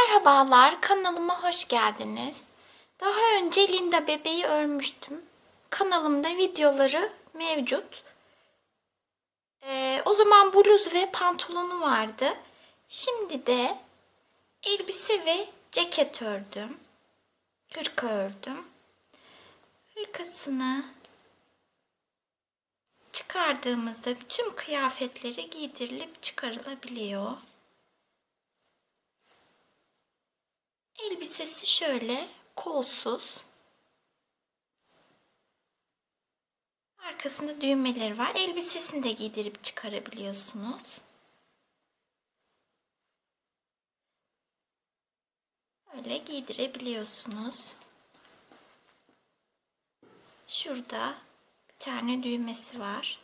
Merhabalar, kanalıma hoş geldiniz. Daha önce Linda bebeği örmüştüm. Kanalımda videoları mevcut. O zaman bluz ve pantolonu vardı. Şimdi de elbise ve ceket ördüm. Hırka ördüm. Hırkasını çıkardığımızda tüm kıyafetleri giydirilip çıkarılabiliyor. Elbisesi şöyle kolsuz. Arkasında düğmeleri var. Elbisesini de giydirip çıkarabiliyorsunuz. Öyle giydirebiliyorsunuz. Şurada bir tane düğmesi var.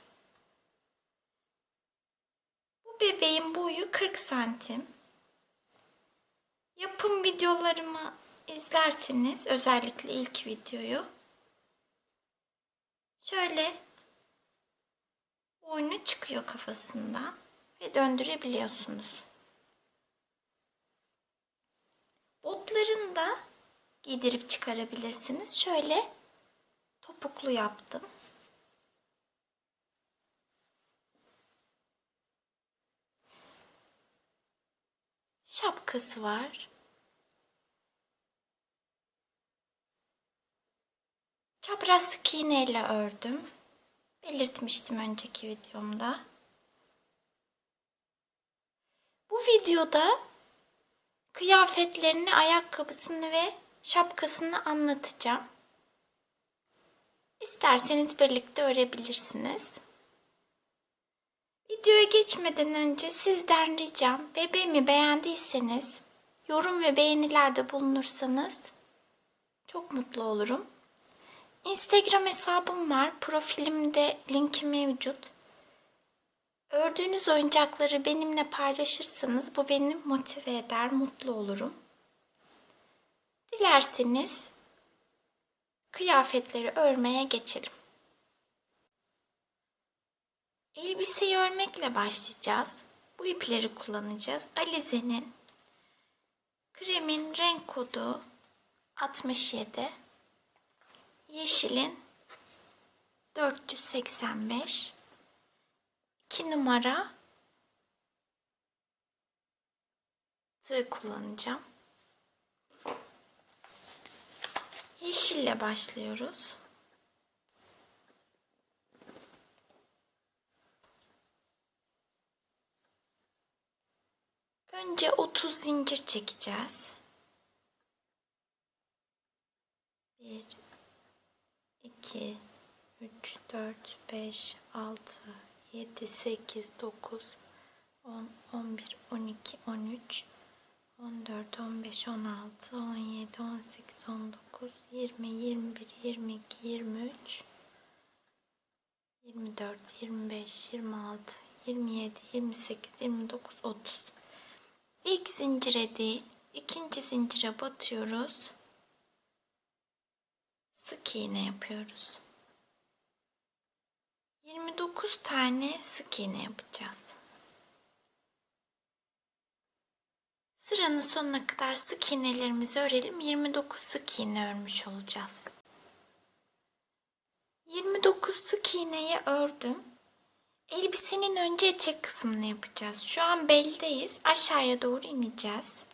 Bu bebeğin boyu 40 santim. Yapım videolarımı izlerseniz, özellikle ilk videoyu, şöyle boynu çıkıyor kafasından ve döndürebiliyorsunuz. Botlarını da giydirip çıkarabilirsiniz. Şöyle topuklu yaptım. Şapkası var. Çapraz sık iğneyle ördüm. Belirtmiştim önceki videomda. Bu videoda kıyafetlerini, ayakkabısını ve şapkasını anlatacağım. İsterseniz birlikte örebilirsiniz. Videoya geçmeden önce sizden ricam, bebeğimi beğendiyseniz yorum ve beğenilerde bulunursanız çok mutlu olurum. Instagram hesabım var. Profilimde linki mevcut. Ördüğünüz oyuncakları benimle paylaşırsanız bu beni motive eder, mutlu olurum. Dilerseniz kıyafetleri örmeye geçelim. Elbiseyi örmekle başlayacağız. Bu ipleri kullanacağız. Alize'nin kremin renk kodu 67, yeşilin 485, 2 numara tığ kullanacağım. Yeşille başlıyoruz. Önce 30 zincir çekeceğiz. 1, 2, 3, 4, 5, 6, 7, 8, 9, 10, 11, 12, 13, 14, 15, 16, 17, 18, 19, 20, 21, 22, 23, 24, 25, 26, 27, 28, 29, 30. İlk zincire değil, ikinci zincire batıyoruz. Sık iğne yapıyoruz. 29 tane sık iğne yapacağız. Sıranın sonuna kadar sık iğnelerimizi örelim. 29 sık iğne örmüş olacağız. 29 sık iğneyi ördüm. Elbisenin önce etek kısmını yapacağız. Şu an beldeyiz. Aşağıya doğru ineceğiz.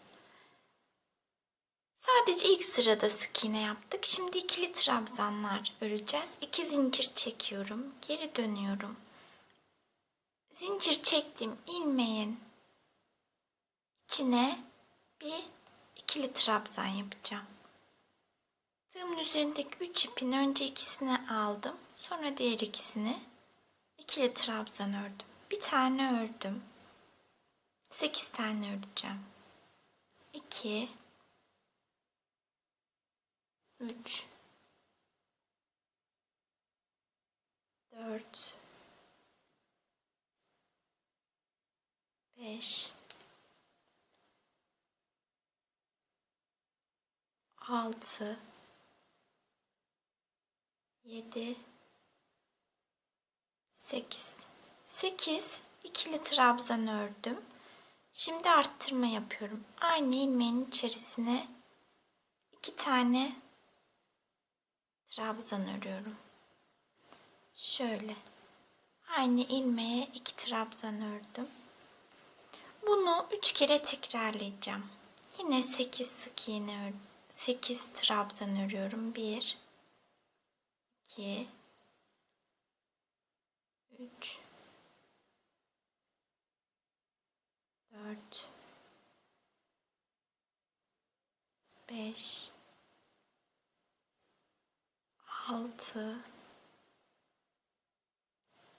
Sadece ilk sırada sık iğne yaptık. Şimdi ikili trabzanlar öreceğiz. 2 zincir çekiyorum. Geri dönüyorum. Zincir çektim. İlmeğin içine bir ikili trabzan yapacağım. Tığımın üzerindeki 3 ipin önce ikisini aldım. Sonra diğer ikisini ikili trabzan ördüm. Bir tane ördüm. 8 tane öreceğim. 2, 3, 4, 5, 6, 7, 8. 8 ikili trabzan ördüm. Şimdi arttırma yapıyorum. Aynı ilmeğin içerisine 2 tane trabzan örüyorum. Şöyle. Aynı ilmeğe 2 trabzan ördüm. Bunu 3 kere tekrarlayacağım. Yine 8 sık iğne 8 trabzan örüyorum. 1 2 3 4 5 6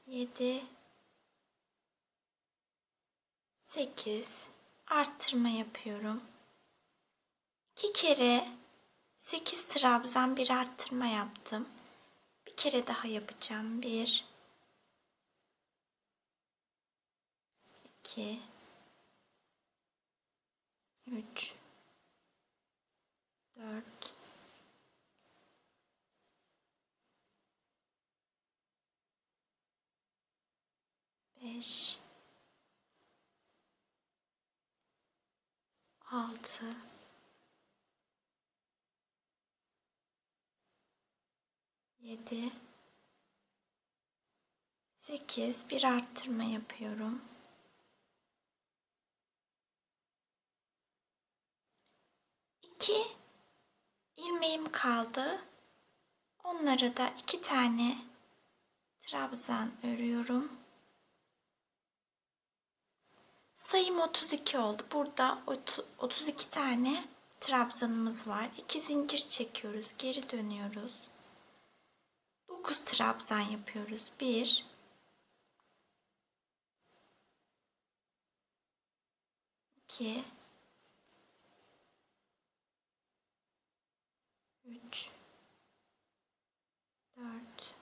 7 8 arttırma yapıyorum. 2 kere 8 trabzan bir arttırma yaptım. Bir kere daha yapacağım. 1 2 3 4 5 6 7 8 bir arttırma yapıyorum. 2 ilmeğim kaldı. Onlara da 2 tane trabzan örüyorum. Sayım 32 oldu. Burada 32 tane trabzanımız var. 2 zincir çekiyoruz. Geri dönüyoruz. 9 trabzan yapıyoruz. 1 2 3 4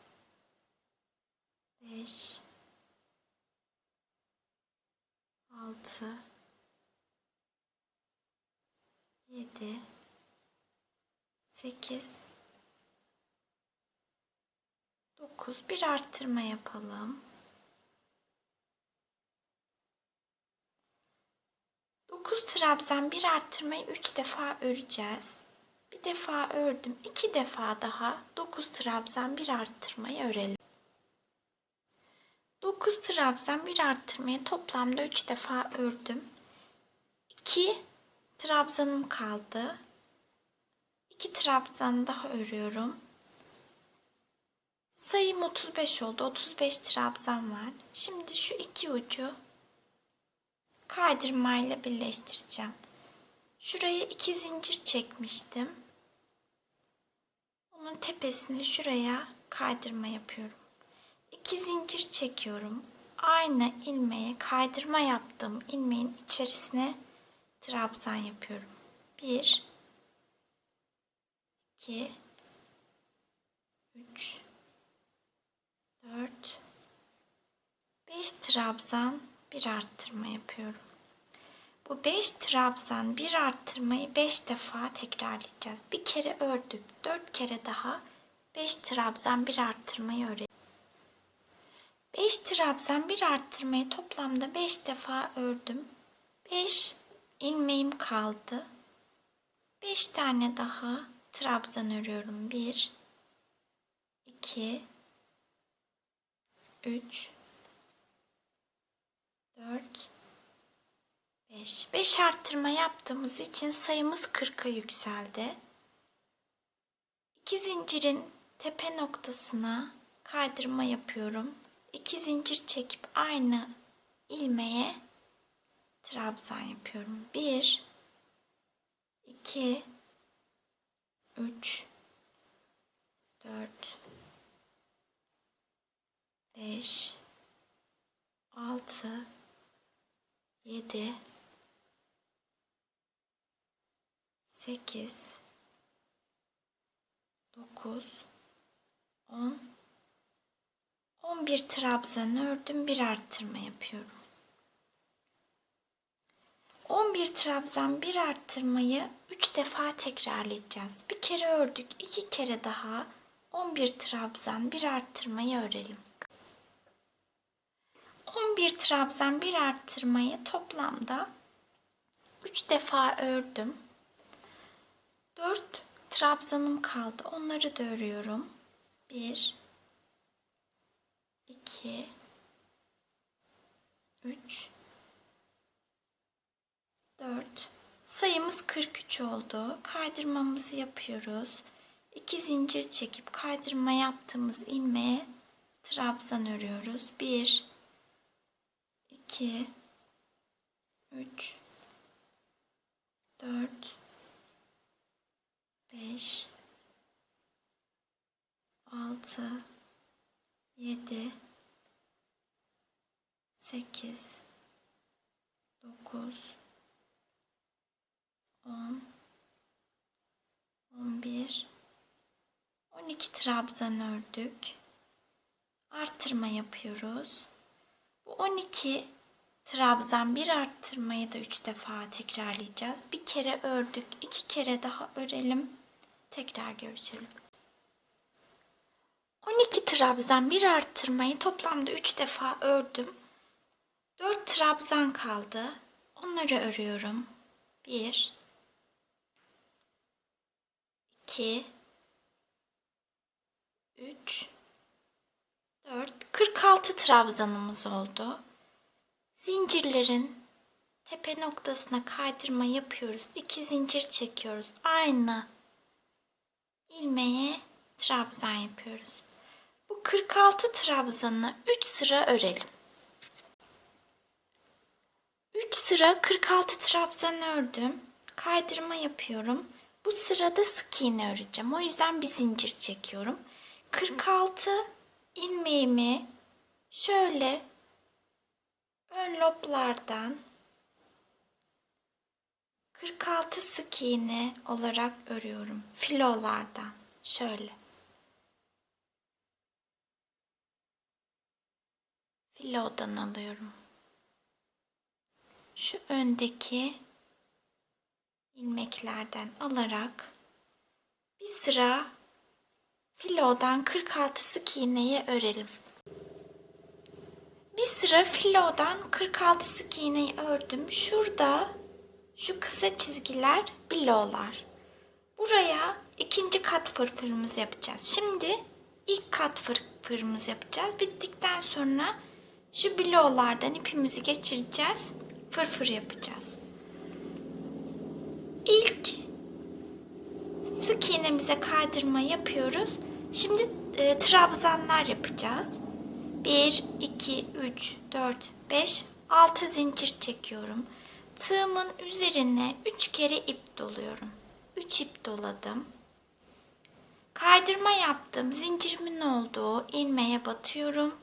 5 6 7 8 9 bir arttırma yapalım. 9 trabzan bir arttırmayı 3 defa öreceğiz. Bir defa ördüm. 2 defa daha 9 trabzan bir arttırmayı örelim. 9 trabzan bir arttırmayı toplamda 3 defa ördüm. 2 trabzanım kaldı. 2 trabzan daha örüyorum. Sayım 35 oldu. 35 trabzan var. Şimdi şu iki ucu kaydırmayla birleştireceğim. Şuraya 2 zincir çekmiştim. Onun tepesine şuraya kaydırma yapıyorum. 2 zincir çekiyorum. Aynı ilmeğe kaydırma yaptığım ilmeğin içerisine trabzan yapıyorum. 1 2 3 4 5 trabzan bir arttırma yapıyorum. Bu 5 trabzan bir arttırmayı 5 defa tekrarlayacağız. Bir kere ördük. 4 kere daha 5 trabzan bir arttırmayı örelim. 5 trabzan bir arttırmayı toplamda 5 defa ördüm. 5 ilmeğim kaldı. 5 tane daha trabzan örüyorum. 1 2 3 4 5. 5 arttırma yaptığımız için sayımız 40'a yükseldi. 2 zincirin tepe noktasına kaydırma yapıyorum. 2 zincir çekip aynı ilmeğe trabzan yapıyorum. 1 2 3 4 5 6 7 8 9 10 11 trabzan ördüm, bir arttırma yapıyorum. 11 trabzan bir arttırmayı 3 defa tekrarlayacağız. Bir kere ördük, 2 kere daha 11 trabzan bir arttırmayı örelim. 11 trabzan bir arttırmayı toplamda 3 defa ördüm. 4 trabzanım kaldı. Onları da örüyorum. 1 2 3 4. Sayımız 43 oldu. Kaydırmamızı yapıyoruz. 2 zincir çekip kaydırma yaptığımız ilmeğe trabzan örüyoruz. 1 2 3 4 5 6 7 8 9 10 11 12 trabzan ördük. Artırma yapıyoruz. Bu 12 trabzan bir arttırmayı da 3 defa tekrarlayacağız. Bir kere ördük, 2 kere daha örelim. Tekrar görüşelim. 12 trabzan bir arttırmayı toplamda 3 defa ördüm. 4 trabzan kaldı. Onları örüyorum. 1 2 3 4 46 trabzanımız oldu. Zincirlerin tepe noktasına kaydırma yapıyoruz. 2 zincir çekiyoruz. Aynı ilmeğe trabzan yapıyoruz. Bu 46 trabzanı 3 sıra örelim. 3 sıra 46 trabzan ördüm. Kaydırma yapıyorum. Bu sırada sık iğne öreceğim. O yüzden bir zincir çekiyorum. 46 ilmeğimi şöyle ön loblardan 46 sık iğne olarak örüyorum. Filolardan şöyle. Filodan alıyorum. Şu öndeki ilmeklerden alarak bir sıra filodan 46 sık iğneyi örelim. Bir sıra filodan 46 sık iğneyi ördüm. Şurada şu kısa çizgiler bilolar. Buraya ikinci kat fırfırımızı yapacağız. Şimdi ilk kat fırfırımızı yapacağız. Bittikten sonra şu bilolardan ipimizi geçireceğiz. Fırfır yapacağız. İlk sık iğnemize kaydırma yapıyoruz. Şimdi trabzanlar yapacağız. 1, 2, 3, 4, 5, 6 zincir çekiyorum. Tığımın üzerine 3 kere ip doluyorum. 3 ip doladım. Kaydırma yaptım. Zincirimin olduğu ilmeğe batıyorum.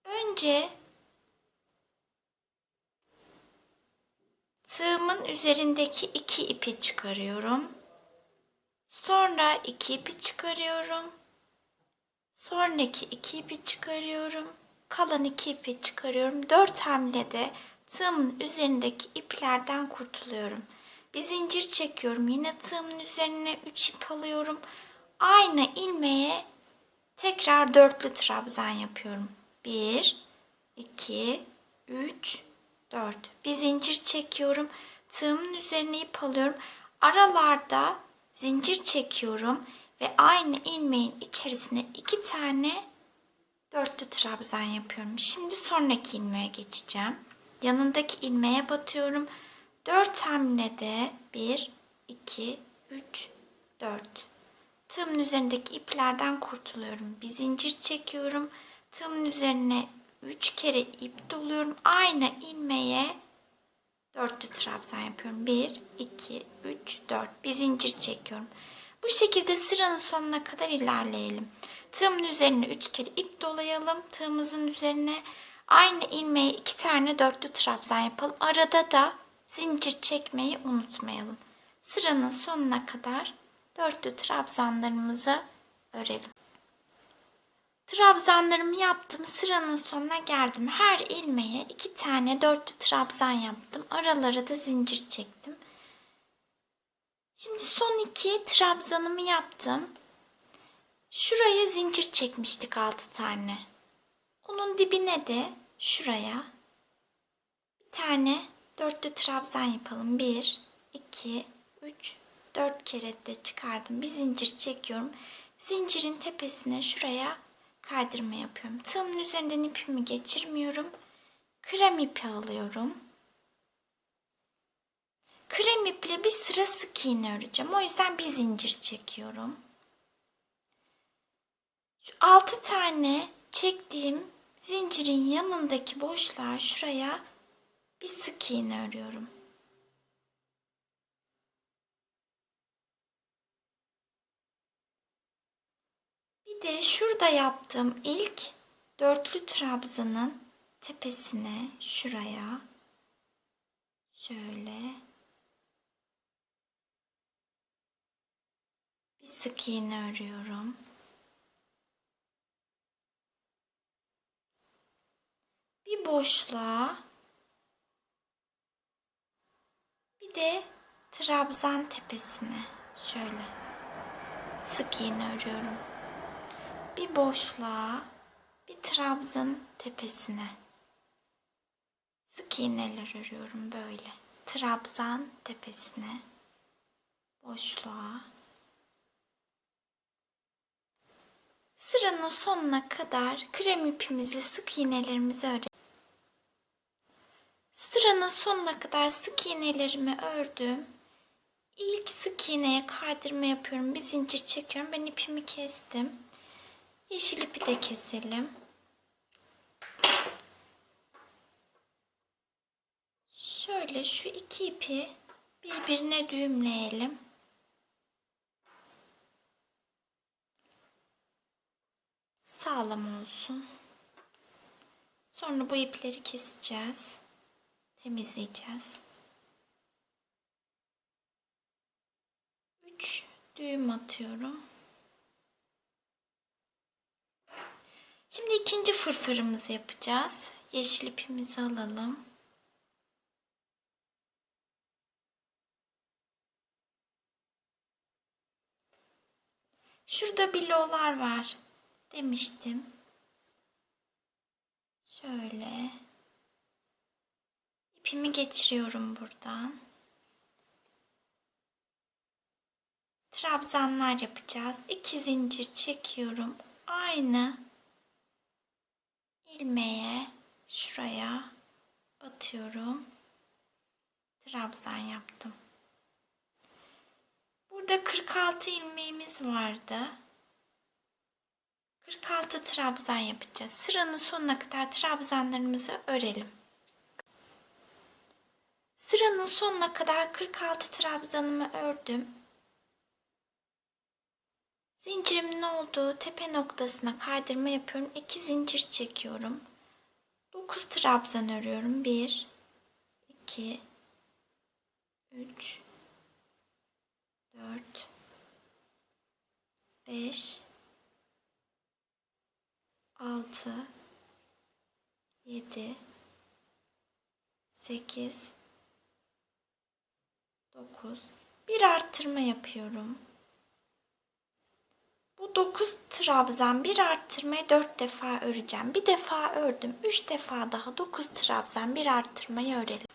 Önce tığımın üzerindeki 2 ipi çıkarıyorum. Sonra 2 ipi çıkarıyorum. Sonraki 2 ipi çıkarıyorum. Kalan 2 ipi çıkarıyorum. 4 hamlede tığımın üzerindeki iplerden kurtuluyorum. Bir zincir çekiyorum. Yine tığımın üzerine 3 ip alıyorum. Aynı ilmeğe tekrar dörtlü trabzan yapıyorum. 1, 2, 3, 4. Bir zincir çekiyorum. Tığımın üzerine ip alıyorum. Aralarda zincir çekiyorum ve aynı ilmeğin içerisine 2 tane dörtlü trabzan yapıyorum. Şimdi sonraki ilmeğe geçeceğim. Yanındaki ilmeğe batıyorum. 4 hamlede 1, 2, 3, 4. Tığımın üzerindeki iplerden kurtuluyorum. Bir zincir çekiyorum. Tığımın üzerine 3 kere ip doluyorum. Aynı ilmeğe dörtlü trabzan yapıyorum. 1, 2, 3, 4. Bir zincir çekiyorum. Bu şekilde sıranın sonuna kadar ilerleyelim. Tığımın üzerine 3 kere ip dolayalım. Tığımızın üzerine aynı ilmeğe 2 tane dörtlü trabzan yapalım. Arada da zincir çekmeyi unutmayalım. Sıranın sonuna kadar dörtlü trabzanlarımızı örelim. Trabzanlarımı yaptım. Sıranın sonuna geldim. Her ilmeğe 2 tane dörtlü trabzan yaptım. Aralara da zincir çektim. Şimdi son 2 trabzanımı yaptım. Şuraya zincir çekmiştik 6 tane. Onun dibine de şuraya bir tane dörtlü trabzan yapalım. 1, 2, 3, 4 kere de çıkardım. Bir zincir çekiyorum. Zincirin tepesine şuraya kaydırma yapıyorum. Tığımın üzerinden ipimi geçirmiyorum. Krem ipi alıyorum. Krem iple bir sıra sık iğne öreceğim. O yüzden bir zincir çekiyorum. Şu 6 tane çektiğim zincirin yanındaki boşluğa şuraya bir sık iğne örüyorum. Bir de şurada yaptığım ilk dörtlü trabzanın tepesine şuraya şöyle bir sık iğne örüyorum. Bir boşluğa bir de trabzan tepesine şöyle sık iğne örüyorum. Bir boşluğa bir trabzan tepesine sık iğneler örüyorum böyle. Trabzan tepesine boşluğa. Sıranın sonuna kadar krem ipimizle sık iğnelerimizi örelim. Sıranın sonuna kadar sık iğnelerimi ördüm. İlk sık iğneye kaydırma yapıyorum. Bir zincir çekiyorum. Ben ipimi kestim. Yeşil ipi de keselim. Şöyle şu iki ipi birbirine düğümleyelim. Sağlam olsun. Sonra bu ipleri keseceğiz. Temizleyeceğiz. 3 düğüm atıyorum. Şimdi ikinci fırfırımızı yapacağız. Yeşil ipimizi alalım. Şurada bilolar var demiştim. Şöyle ipimi geçiriyorum buradan. Trabzanlar yapacağız. 2 zincir çekiyorum. Aynı ilmeğe şuraya batıyorum. Trabzan yaptım. Burada 46 ilmeğimiz vardı. 46 trabzan yapacağız. Sıranın sonuna kadar trabzanlarımızı örelim. Sıranın sonuna kadar 46 trabzanımı ördüm. Zincirimin olduğu tepe noktasına kaydırma yapıyorum. 2 zincir çekiyorum. 9 trabzan örüyorum. 1, 2, 3, 4, 5, 6, 7, 8, 9. Bir arttırma yapıyorum. Bu 9 trabzan bir arttırmayı 4 defa öreceğim. Bir defa ördüm. 3 defa daha 9 trabzan bir arttırmayı örelim.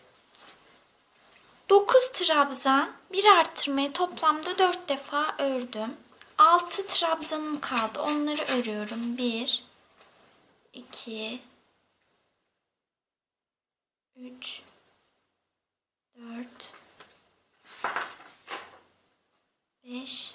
9 trabzan bir arttırmayı toplamda 4 defa ördüm. 6 trabzanım kaldı. Onları örüyorum. 1, 2, 3, 4, 5,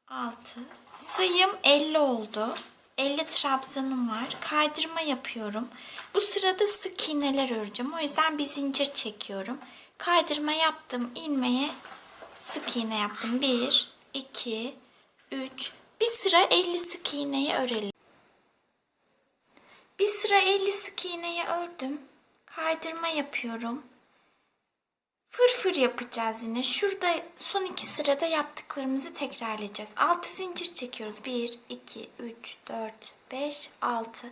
6. Sayım 50 oldu. 50 trabzanım var. Kaydırma yapıyorum. Bu sırada sık iğneler öreceğim. O yüzden bir zincir çekiyorum. Kaydırma yaptım. İlmeğe sık iğne yaptım. 1, 2, 3. Bir sıra 50 sık iğneyi örelim. Bir sıra 50 sık iğneyi ördüm. Kaydırma yapıyorum. Fırfır yapacağız yine. Şurada son 2 sırada yaptıklarımızı tekrarlayacağız. 6 zincir çekiyoruz. 1, 2, 3, 4, 5, 6.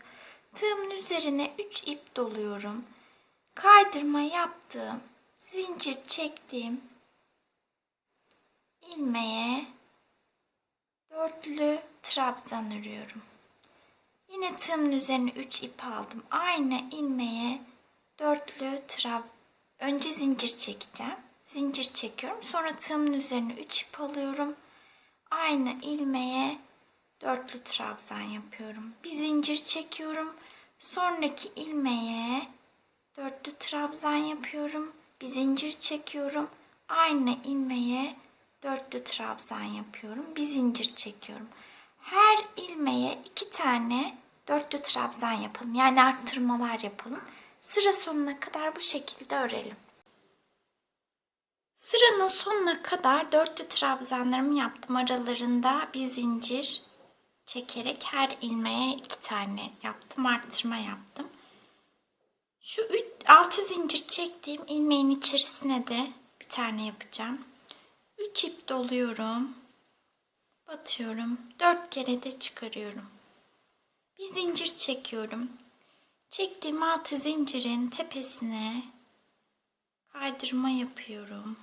Tığımın üzerine 3 ip doluyorum. Kaydırma yaptım. Zincir çektim. İlmeğe dörtlü trabzan örüyorum. Yine tığımın üzerine 3 ip aldım. Aynı ilmeğe dörtlü trabzan Önce zincir çekeceğim. Zincir çekiyorum. Sonra tığımın üzerine 3 ip alıyorum. Aynı ilmeğe dörtlü trabzan yapıyorum. Bir zincir çekiyorum. Sonraki ilmeğe dörtlü trabzan yapıyorum. Bir zincir çekiyorum. Aynı ilmeğe dörtlü trabzan yapıyorum. Bir zincir çekiyorum. Her ilmeğe 2 tane dörtlü trabzan yapalım. Yani arttırmalar yapalım. Sıra sonuna kadar bu şekilde örelim. Sıranın sonuna kadar dörtlü trabzanlarımı yaptım. Aralarında bir zincir çekerek her ilmeğe 2 tane yaptım. Arttırma yaptım. Şu 6 zincir çektiğim ilmeğin içerisine de bir tane yapacağım. 3 ip doluyorum. Batıyorum. 4 kere de çıkarıyorum. Bir zincir çekiyorum. Çektiğim 6 zincirin tepesine kaydırma yapıyorum.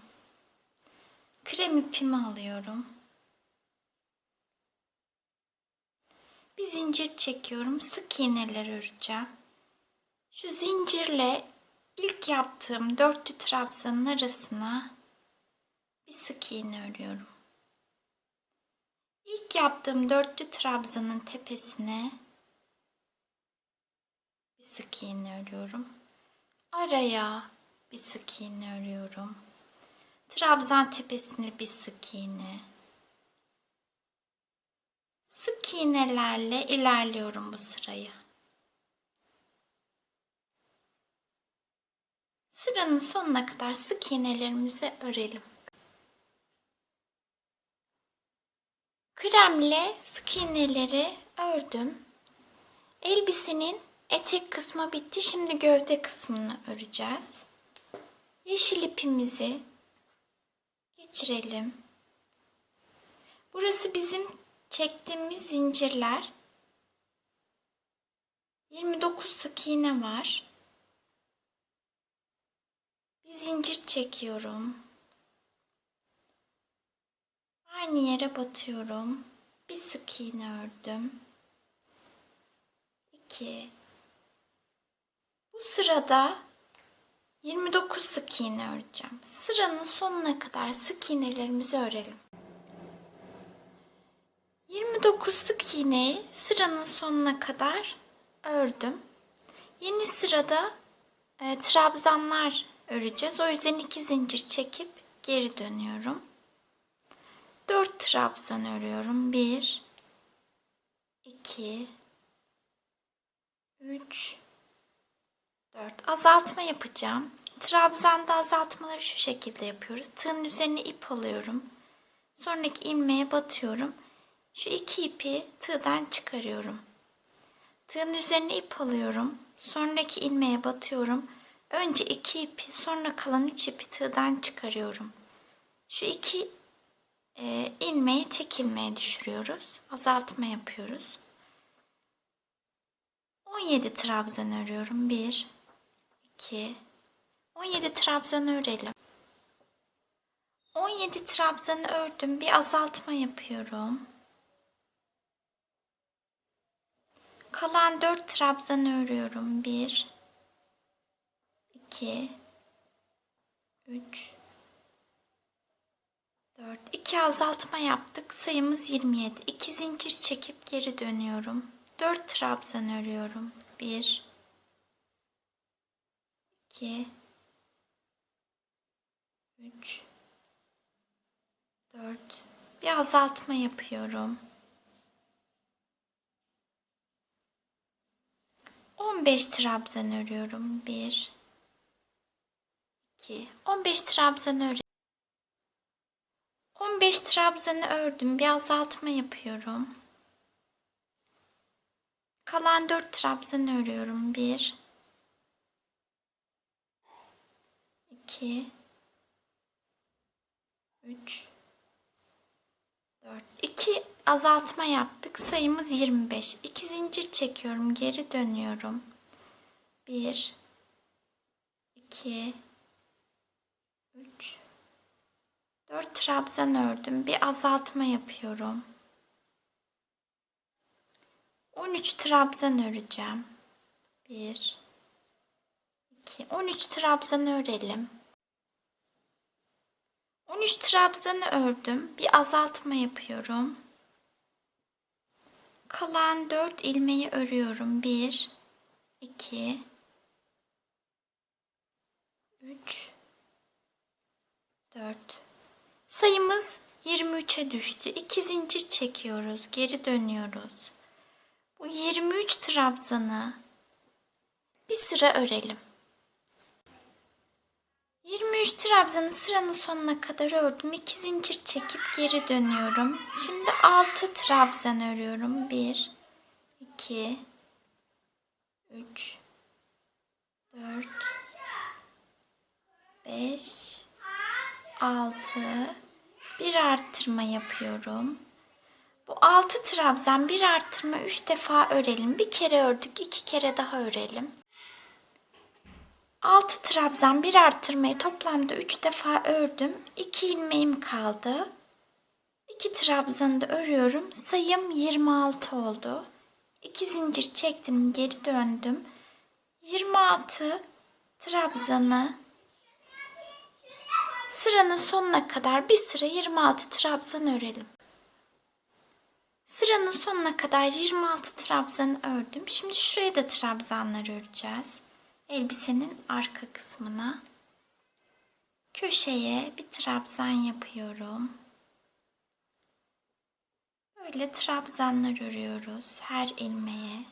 Krem ipimi alıyorum. Bir zincir çekiyorum. Sık iğneler öreceğim. Şu zincirle ilk yaptığım dörtlü trabzanın arasına bir sık iğne örüyorum. İlk yaptığım dörtlü trabzanın tepesine bir sık iğne örüyorum. Araya bir sık iğne örüyorum. Trabzan tepesine bir sık iğne. Sık iğnelerle ilerliyorum bu sırayı. Sıranın sonuna kadar sık iğnelerimizi örelim. Kremle sık iğneleri ördüm. Elbisenin etek kısmı bitti. Şimdi gövde kısmını öreceğiz. Yeşil ipimizi geçirelim. Burası bizim çektiğimiz zincirler. 29 sık iğne var. Bir zincir çekiyorum. Aynı yere batıyorum. Bir sık iğne ördüm. 2. Bu sırada 29 sık iğne öreceğim. Sıranın sonuna kadar sık iğnelerimizi örelim. 29 sık iğneyi sıranın sonuna kadar ördüm. Yeni sırada trabzanlar öreceğiz. O yüzden 2 zincir çekip geri dönüyorum. 4 trabzan örüyorum. 1 2 3 4. Azaltma yapacağım. Trabzanda azaltmaları şu şekilde yapıyoruz. Tığın üzerine ip alıyorum. Sonraki ilmeğe batıyorum. Şu 2 ipi tığdan çıkarıyorum. Tığın üzerine ip alıyorum. Sonraki ilmeğe batıyorum. Önce 2 ipi, sonra kalan 3 ipi tığdan çıkarıyorum. Şu 2 ilmeği tek ilmeğe düşürüyoruz. Azaltma yapıyoruz. 17 trabzan örüyorum. 1 2 17 trabzan örelim. 17 trabzanı ördüm. Bir azaltma yapıyorum. Kalan 4 trabzan örüyorum. 1 2 3 4. 2 azaltma yaptık. Sayımız 27. 2 zincir çekip geri dönüyorum. 4 trabzan örüyorum. 1 2 3 4. Bir azaltma yapıyorum. 15 trabzan örüyorum. 1 2 15 trabzan örüyorum. 15 trabzanı ördüm. Bir azaltma yapıyorum. Kalan 4 trabzan örüyorum. 1 2 3 4. 2 azaltma yaptık. Sayımız 25. 2 zincir çekiyorum. Geri dönüyorum. 1 2 3 4 trabzan ördüm. Bir azaltma yapıyorum. 13 trabzan öreceğim. 1 2 2, 13 trabzanı örelim. 13 trabzanı ördüm. Bir azaltma yapıyorum. Kalan 4 ilmeği örüyorum. 1, 2, 3, 4. Sayımız 23'e düştü. 2 zincir çekiyoruz. Geri dönüyoruz. Bu 23 trabzanı bir sıra örelim. 23 trabzanı sıranın sonuna kadar ördüm. 2 zincir çekip geri dönüyorum. Şimdi 6 trabzan örüyorum. 1, 2, 3, 4, 5, 6. Bir arttırma yapıyorum. Bu 6 trabzan bir arttırma 3 defa örelim. Bir kere ördük, 2 kere daha örelim. 6 trabzan bir arttırmayı toplamda 3 defa ördüm. 2 ilmeğim kaldı. 2 trabzanı da örüyorum. Sayım 26 oldu. 2 zincir çektim, geri döndüm. 26 trabzanı sıranın sonuna kadar bir sıra 26 trabzan örelim. Sıranın sonuna kadar 26 trabzan ördüm. Şimdi şuraya da trabzanlar öreceğiz. Elbisenin arka kısmına. Köşeye bir trabzan yapıyorum. Böyle trabzanlar örüyoruz her ilmeğe.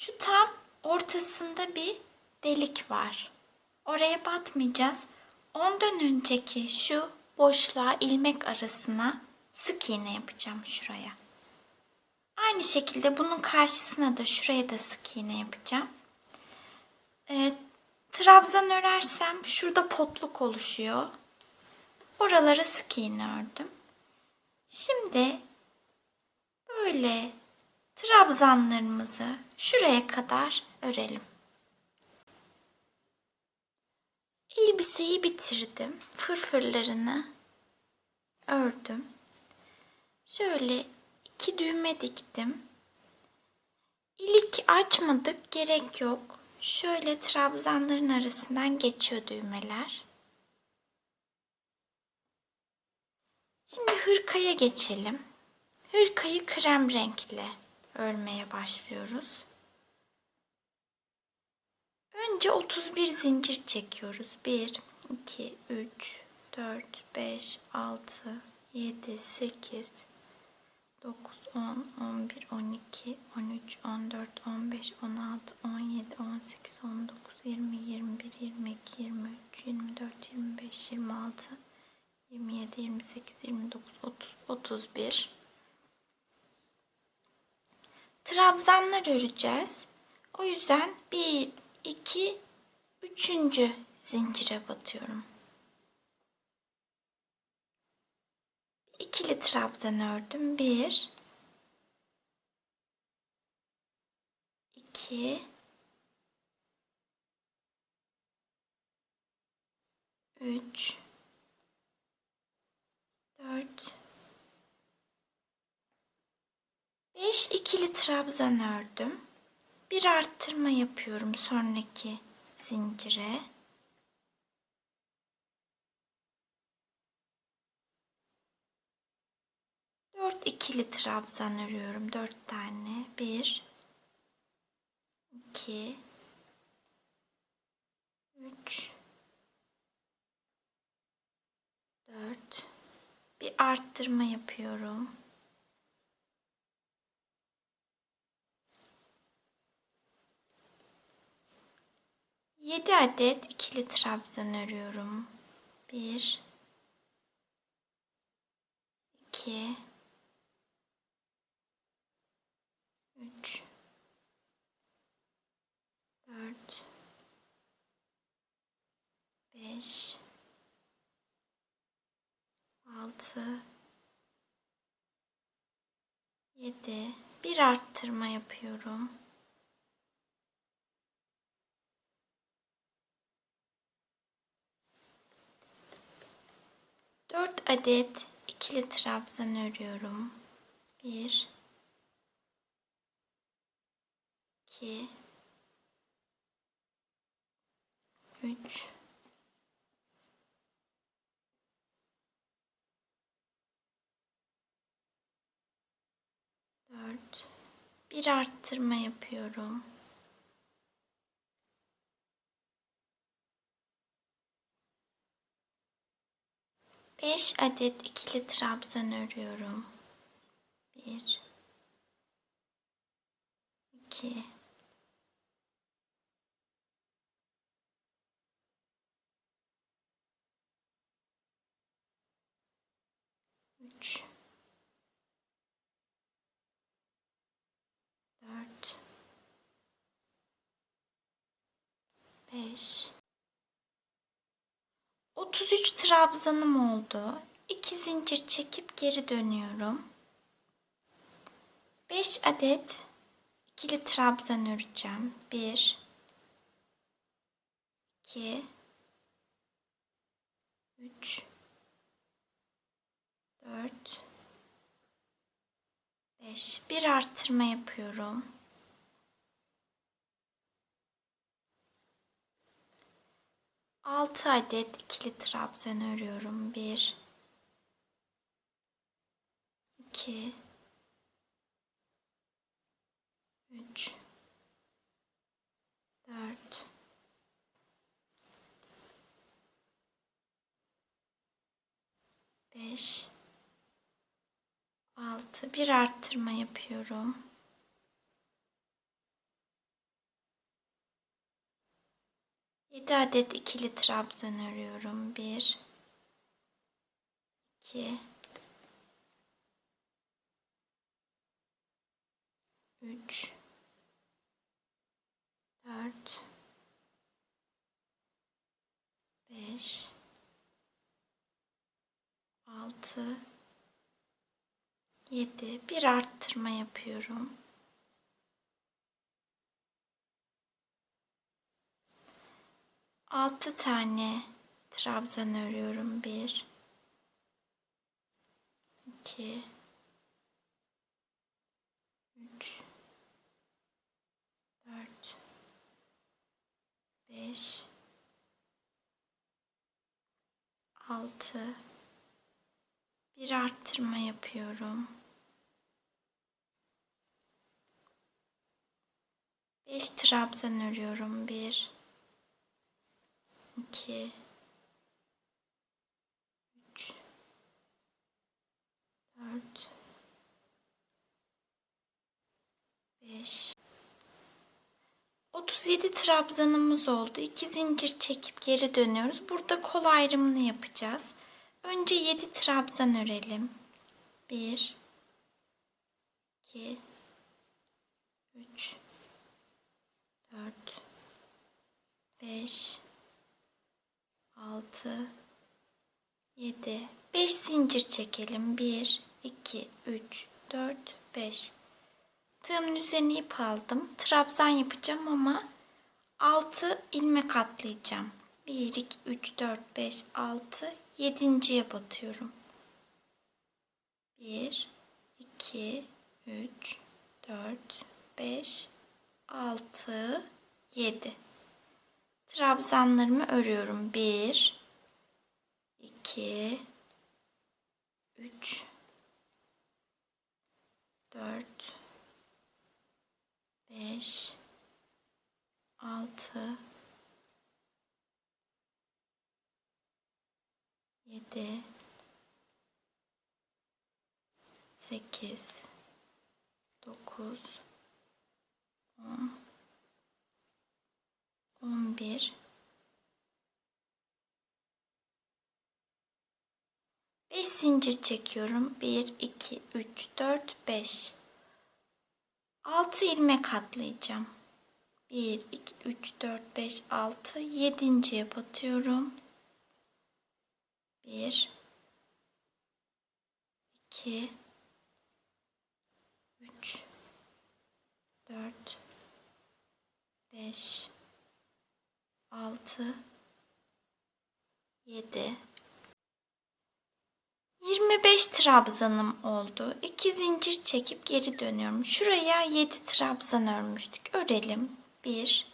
Şu tam ortasında bir delik var. Oraya batmayacağız. Ondan önceki şu boşluğa ilmek arasına sık iğne yapacağım şuraya. Aynı şekilde bunun karşısına da şuraya da sık iğne yapacağım. Trabzan örersem şurada potluk oluşuyor. Oralara sık iğne ördüm. Şimdi böyle trabzanlarımızı şuraya kadar örelim. Elbiseyi bitirdim. Fırfırlarını ördüm. Şöyle 2 düğme diktim. İlik açmadık, gerek yok. Şöyle trabzanların arasından geçiyor düğmeler. Şimdi hırkaya geçelim. Hırkayı krem renkle örmeye başlıyoruz. Önce 31 zincir çekiyoruz. 1, 2, 3, 4, 5, 6, 7, 8, 9, 10, 11, 12, 13, 14, 15, 16, 17, 18, 19, 20, 21, 22, 23, 24, 25, 26, 27, 28, 29, 30, 31. Trabzanlar öreceğiz. O yüzden 1, 2, 3. zincire batıyorum. İkili trabzan ördüm. 1, 2, 3, 4, 5 ikili trabzan ördüm. Bir arttırma yapıyorum sonraki zincire. Dört ikili trabzan örüyorum. 4 tane. 1, 2, 3, 4. Bir arttırma yapıyorum. 7 adet ikili trabzan örüyorum. 1 2 3 4 5 6 7 bir arttırma yapıyorum. 4 adet ikili trabzan örüyorum. 1 2 3 4 bir arttırma yapıyorum. 5 adet ikili trabzan örüyorum. 1 2 3 4 5 33 trabzanım oldu. 2 zincir çekip geri dönüyorum. 5 adet ikili trabzan öreceğim. 1 2 3 4 5 bir artırma yapıyorum. 6 adet ikili trabzan örüyorum. 1 2 3 4 5 6 bir arttırma yapıyorum. 7 adet ikili trabzan örüyorum. 1 2 3 4 5 6 7 bir arttırma yapıyorum. 6 tane trabzan örüyorum. 1 2 3 4 5 6 bir arttırma yapıyorum. 5 trabzan örüyorum. 1 2 3 4 5 37 trabzanımız oldu. 2 zincir çekip geri dönüyoruz. Burada kol ayrımını yapacağız. Önce 7 trabzan örelim. 1 2 3 4 5 6 7 5 zincir çekelim. 1 2 3 4 5 Tığımın üzerine ip aldım. Trabzan yapacağım ama 6 ilmek atlayacağım. 1 2 3 4 5 6 7.'ye batıyorum. 1 2 3 4 5 6 7 trabzanlarımı örüyorum. 1 2 3 4 5 6 7 8 9 10 11 batıyorum. 1, 5 zincir çekiyorum. 1, 2, 3, 4, 5. 6 ilmek atlayacağım. 1, 2, 3, 4, 5, 6. 7.'ye batıyorum. 1, 2, 3, 4, 5, 6, 7. 25 trabzanım oldu. 2 zincir çekip geri dönüyorum. Şuraya 7 trabzan örmüştük. Örelim. 1,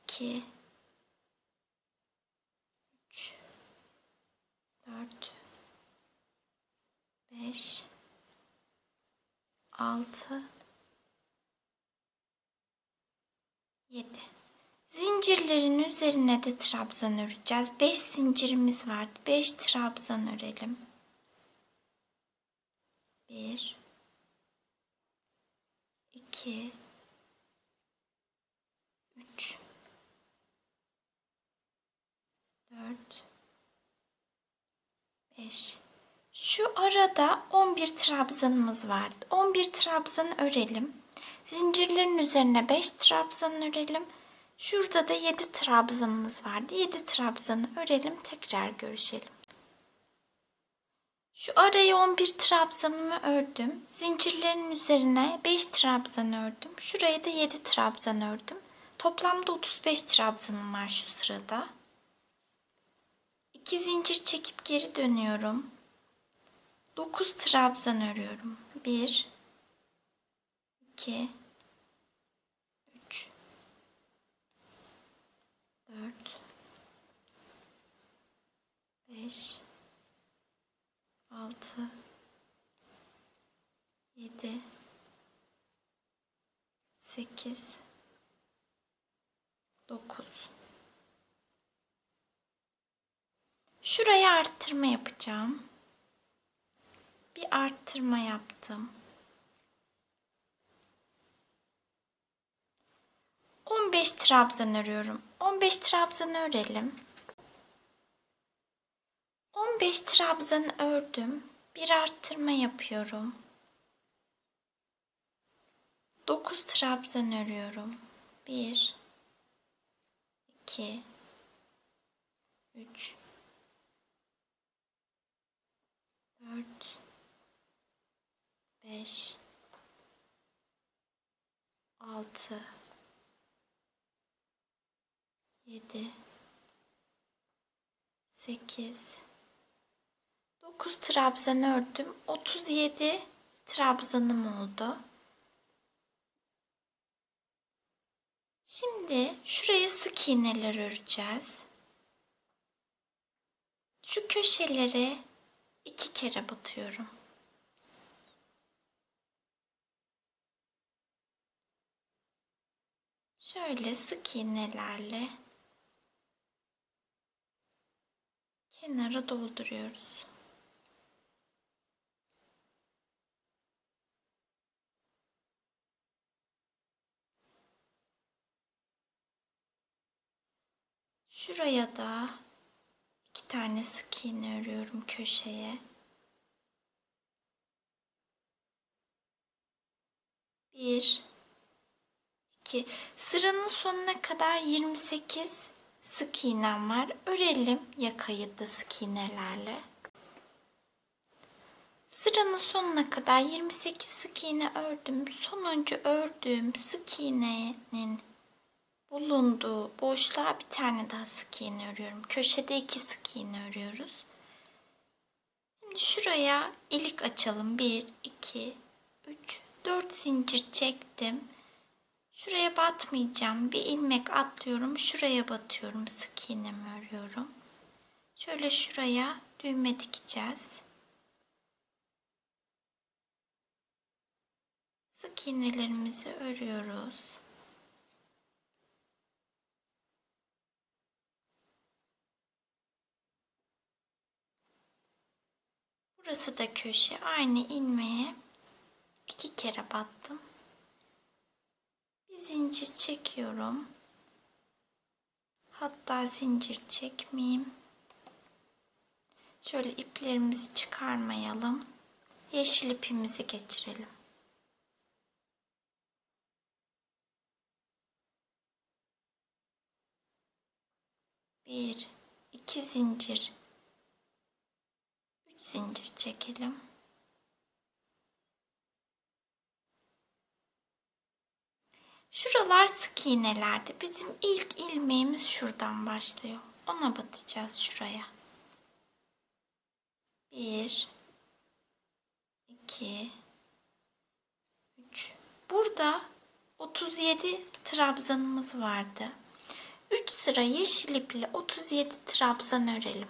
2, 3, 4, 5, 6, 7. Zincirlerin üzerine de trabzan öreceğiz. 5 zincirimiz var. 5 trabzan örelim. 1, 2, 3, 4, 5. Şu arada 11 trabzanımız vardı. 11 trabzan örelim. Zincirlerin üzerine 5 trabzan örelim. Şurada da 7 trabzanımız vardı. 7 trabzanı örelim. Tekrar görüşelim. Şu araya 11 trabzanımı ördüm. Zincirlerin üzerine 5 trabzan ördüm. Şuraya da 7 trabzan ördüm. Toplamda 35 trabzanım var şu sırada. 2 zincir çekip geri dönüyorum. 9 trabzan örüyorum. 1, 2, 3, 4, 5, 6, 7, 8, 9. Şuraya arttırma yapacağım. Bir arttırma yaptım. 15 trabzan örüyorum. 15 trabzan örelim. 15 trabzan ördüm. Bir arttırma yapıyorum. 9 trabzan örüyorum. 1, 2, 3, 4, 5, 6, 7, 8, 9 trabzan ördüm. 37 trabzanım oldu. Şimdi şuraya sık iğneler öreceğiz. Şu köşelere 2 kere batıyorum. Şöyle sık iğnelerle kenara dolduruyoruz. Şuraya da 2 tane sık iğne örüyorum köşeye. 1, 2. Sıranın sonuna kadar 28 sık iğnem var. Örelim yakayı da sık iğnelerle. Sıranın sonuna kadar 28 sık iğne ördüm. Sonuncu ördüğüm sık iğnenin bulunduğu boşluğa bir tane daha sık iğne örüyorum. Köşede 2 sık iğne örüyoruz. Şimdi şuraya ilik açalım. 1, 2, 3, 4 zincir çektim. Şuraya batmayacağım. Bir ilmek atlıyorum. Şuraya batıyorum. Sık iğnemi örüyorum. Şöyle şuraya düğme dikeceğiz. Sık iğnelerimizi örüyoruz. Burası da köşe. Aynı ilmeğe 2 kere battım. Bir zincir çekiyorum. Hatta zincir çekmeyeyim. Şöyle iplerimizi çıkarmayalım. Yeşil ipimizi geçirelim. Bir, iki zincir, üç zincir çekelim. Şuralar sık iğnelerdi. Bizim ilk ilmeğimiz şuradan başlıyor. Ona batacağız şuraya. 1 2 3. Burada 37 trabzanımız vardı. 3 sıra yeşil iple 37 trabzan örelim.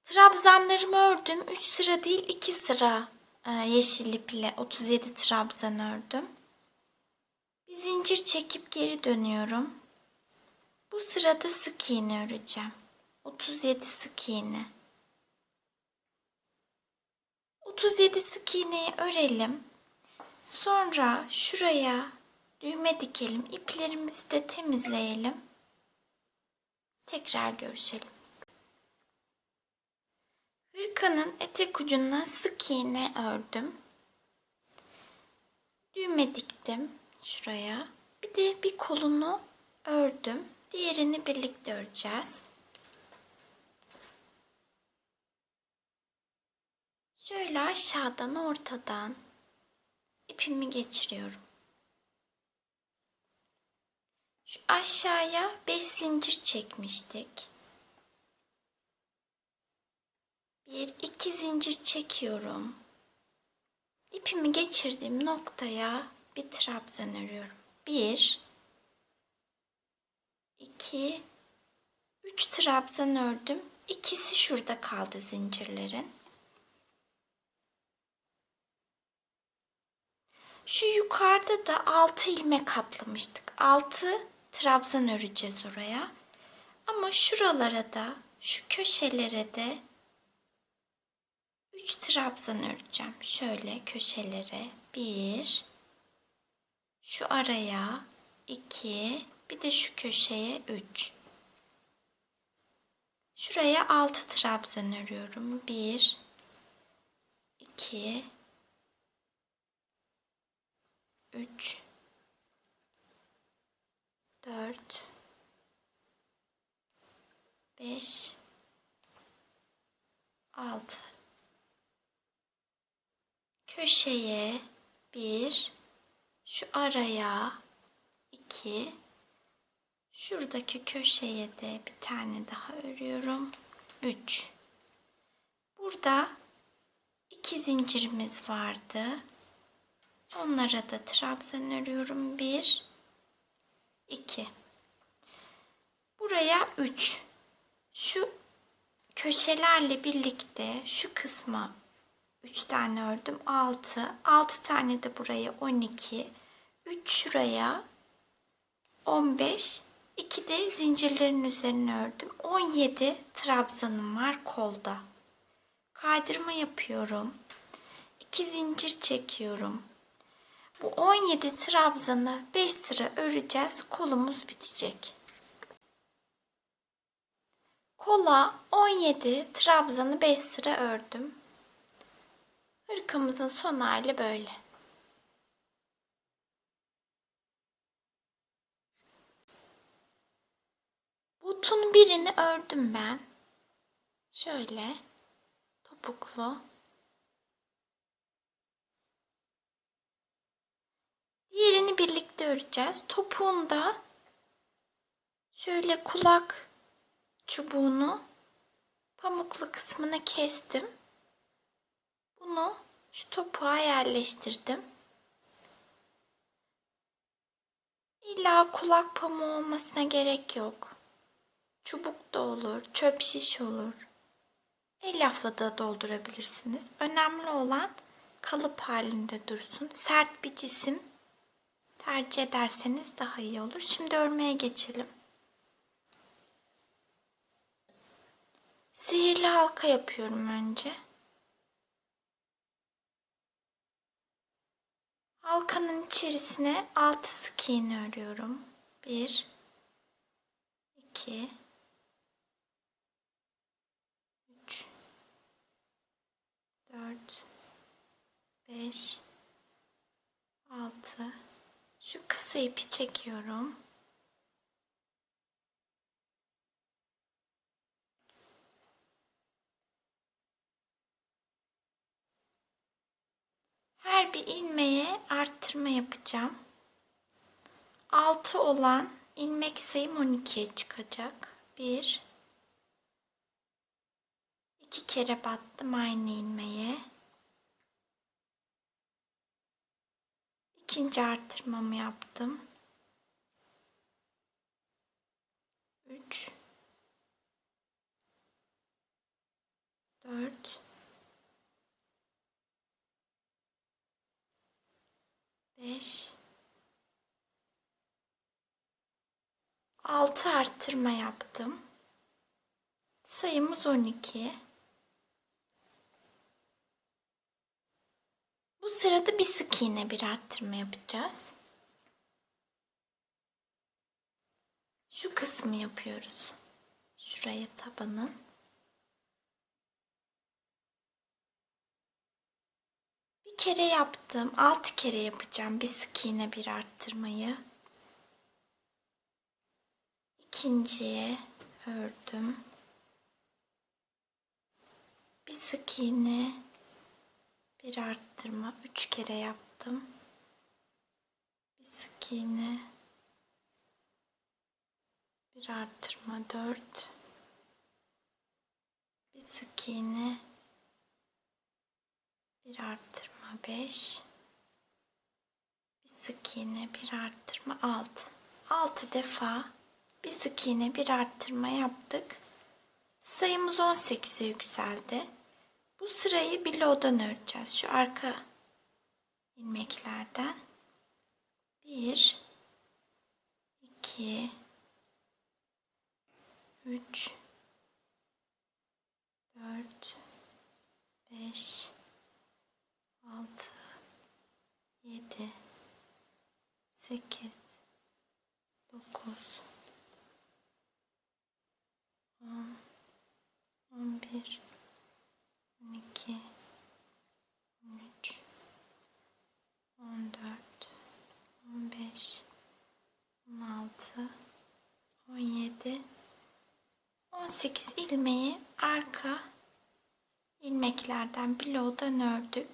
Trabzanlarımı ördüm. 3 sıra değil 2 sıra yeşil iple 37 trabzan ördüm. Bir zincir çekip geri dönüyorum. Bu sırada sık iğne öreceğim. 37 sık iğne. 37 sık iğneyi örelim. Sonra şuraya düğme dikelim. İplerimizi de temizleyelim. Tekrar görüşelim. Hırkanın etek ucuna sık iğne ördüm. Düğme diktim şuraya. Bir de bir kolunu ördüm. Diğerini birlikte öreceğiz. Şöyle aşağıdan ortadan ipimi geçiriyorum. Şu aşağıya 5 zincir çekmiştik. 1-2 zincir çekiyorum. İpimi geçirdiğim noktaya bir trabzan örüyorum. 1 2 3 trabzan ördüm. İkisi şurada kaldı zincirlerin. Şu yukarıda da 6 ilmek atlamıştık. 6 trabzan öreceğiz oraya. Ama şuralara da, şu köşelere de 3 trabzan öreceğim. Şöyle köşelere 1, şu araya 2, bir de şu köşeye 3. Şuraya 6 trabzan örüyorum. 1, 2, 3, 4, 5, 6. Köşeye 1, şu araya 2, şuradaki köşeye de bir tane daha örüyorum. 3. Burada 2 zincirimiz vardı. Onlara da trabzan örüyorum. 1, 2. Buraya 3. Şu köşelerle birlikte şu kısma 3 tane ördüm. 6. 6 tane de buraya 12. 3 şuraya 15. 2 de zincirlerin üzerine ördüm. 17 trabzanım var kolda. Kaydırma yapıyorum. 2 zincir çekiyorum. Bu 17 trabzanı 5 sıra öreceğiz. Kolumuz bitecek. Kola 17 trabzanı 5 sıra ördüm. Hırkamızın son hali böyle. Butun birini ördüm ben. Şöyle topuklu. Diğerini birlikte öreceğiz. Topuğunda şöyle kulak çubuğunu pamuklu kısmına kestim. Bunu şu topuğa yerleştirdim. İlla kulak pamuğu olmasına gerek yok. Çubuk da olur, çöp şiş olur. Elyafla da doldurabilirsiniz. Önemli olan kalıp halinde dursun. Sert bir cisim tercih ederseniz daha iyi olur. Şimdi örmeye geçelim. Sihirli halka yapıyorum önce. Halkanın içerisine 6 sık iğne örüyorum. 1, 2, 3, 4, 5, 6. Şu kısa ipi çekiyorum. Her bir ilmeğe arttırma yapacağım. 6 olan ilmek sayım 12'ye çıkacak. 1, 2 kere battım aynı ilmeğe. İkinci arttırmamı yaptım. 3, 4, 5, 6 arttırma yaptım. Sayımız 12. Bu sırada bir sık iğne bir arttırma yapacağız. Şu kısmı yapıyoruz. Şuraya tabanın. Bir kere yaptım. 6 kere yapacağım bir sık iğne bir arttırmayı. İkinciye ördüm. Bir sık iğne bir arttırma 3 kere yaptım. Bir sık iğne bir arttırma 4. Bir sık iğne bir arttırma 5. Bir sık iğne bir arttırma 6. 6 defa bir sık iğne bir arttırma yaptık. Sayımız 18'e yükseldi. Bu sırayı bilo'dan öreceğiz. Şu arka ilmeklerden. 1, 2, 3, 4, 5, 6, 7, 8, 9, 10, 11, 12, 13, 14, 15, 16, 17, 18 ilmeği arka ilmeklerden bilo'dan ördük.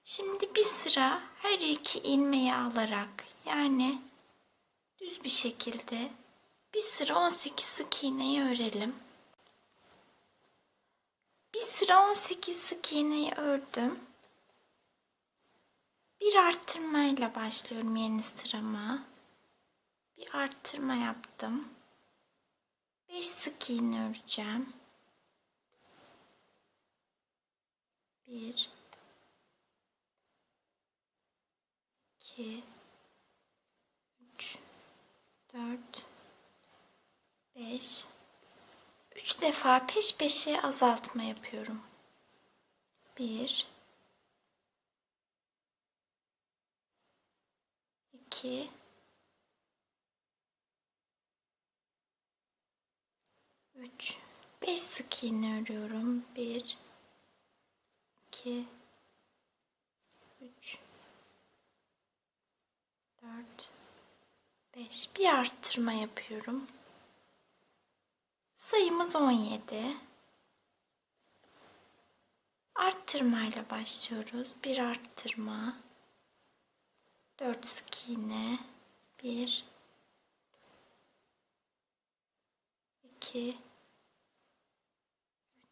Şimdi bir sıra her iki ilmeği alarak yani düz bir şekilde bir sıra 18 sık iğneyi örelim. Bir sıra 18 sık iğneyi ördüm. Bir arttırmayla başlıyorum yeni sırama. Bir arttırma yaptım. 5 sık iğne öreceğim. 1, 2, 3, 4, 5. 3 defa peş peşe azaltma yapıyorum. 1, 2, 3, 5 sık iğne örüyorum. 1, 2, 3, 4, 5. Bir arttırma yapıyorum. Sayımız 17. Arttırmayla başlıyoruz. Bir arttırma. 4 sık iğne. 1, 2,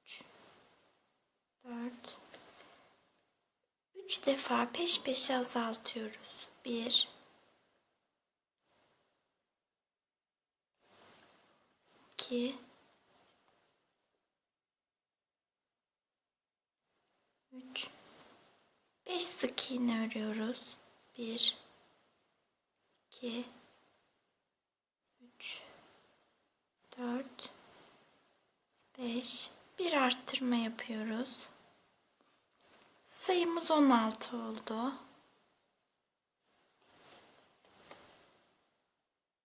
3, 4. 3 defa peş peşe azaltıyoruz. 1, 2, 3, 5 sık iğne örüyoruz. 1, 2, 3, 4, 5. Bir arttırma yapıyoruz. Sayımız 16 oldu.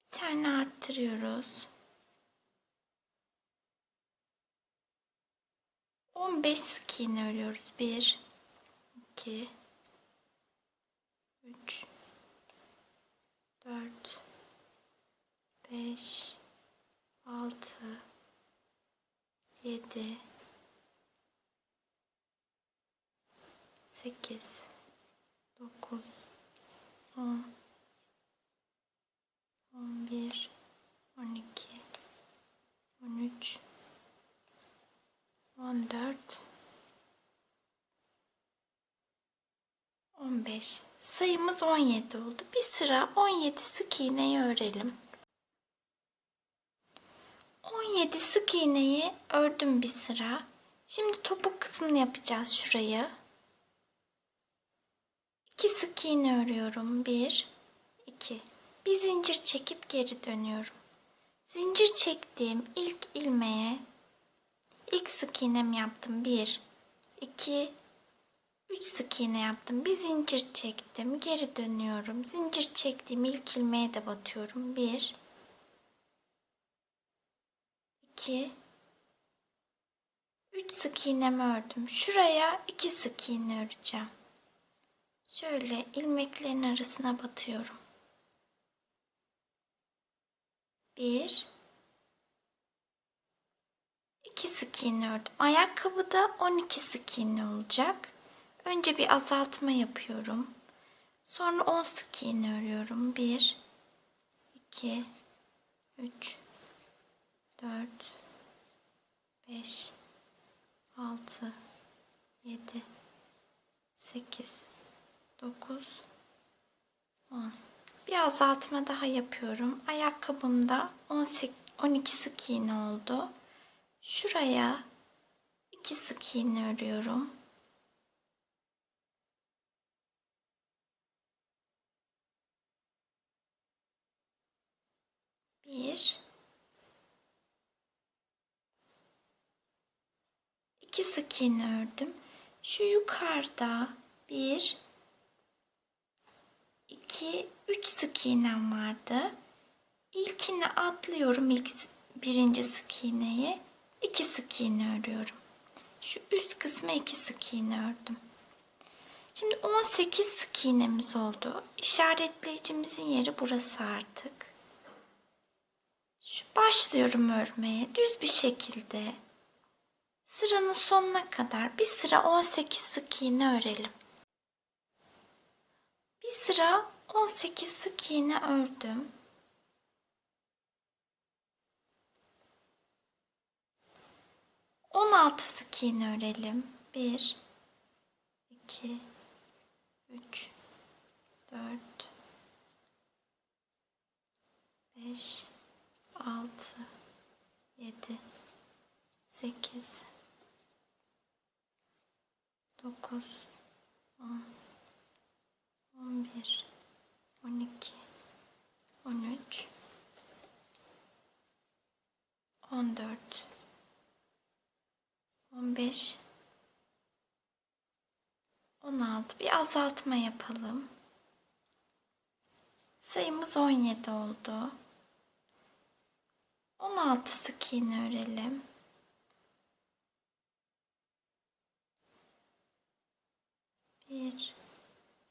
Bir arttırıyoruz. 15 sık iğne örüyoruz. 1, 2, 3, 4, 5, 6, 7, 8, 9, 10, 11, 12, 13, 14, 15. Sayımız 17 oldu. Bir sıra 17 sık iğneyi örelim. 17 sık iğneyi ördüm bir sıra. Şimdi topuk kısmını yapacağız şurayı. 2 sık iğne örüyorum. 1, 2. Bir zincir çekip geri dönüyorum. Zincir çektiğim ilk ilmeğe ilk sık iğnemi yaptım. 1, 2, 3 sık iğne yaptım. Bir zincir çektim. Geri dönüyorum. Zincir çektiğim ilk ilmeğe de batıyorum. 1, 2, 3 sık iğnemi ördüm. Şuraya 2 sık iğne öreceğim. Şöyle ilmeklerin arasına batıyorum. 1, 2 sık iğne ördüm. Ayakkabıda 12 sık iğne olacak. Önce bir azaltma yapıyorum. Sonra 10 sık iğne örüyorum. 1, 2, 3, 4, 5, 6, 7, 8, 9, 10. Bir azaltma daha yapıyorum. Ayakkabımda 12 sık iğne oldu. Şuraya 2 sık iğne örüyorum. 1, 2 sık iğne ördüm. Şu yukarıda 1, 2, 3 sık iğnem vardı. İlkini atlıyorum, birinci sık iğneyi. 2 sık iğne örüyorum. Şu üst kısma 2 sık iğne ördüm. Şimdi 18 sık iğnemiz oldu. İşaretleyicimizin yeri burası artık. Başlıyorum örmeye düz bir şekilde. Sıranın sonuna kadar bir sıra 18 sık iğne örelim. Bir sıra 18 sık iğne ördüm. 16 sık iğne örelim. 1, 2, 3, 4, 5, 6, 7, 8, 9, 10, 11, 12, 13, 14, 15, 16. Bir azaltma yapalım. Sayımız 17 oldu. 16 sık iğne örelim. 1,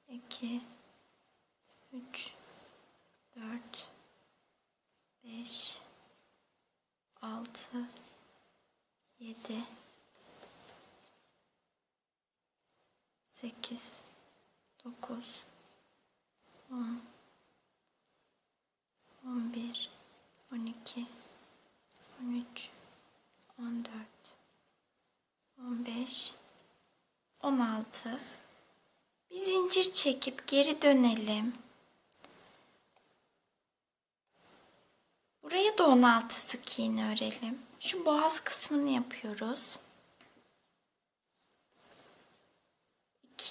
2, 3, 4, 5, 6, 7, 8, 9, 10, 11, 12, 13, 14, 15, 16. Bir zincir çekip geri dönelim. Buraya da 16 sık iğne örelim. Şu boğaz kısmını yapıyoruz.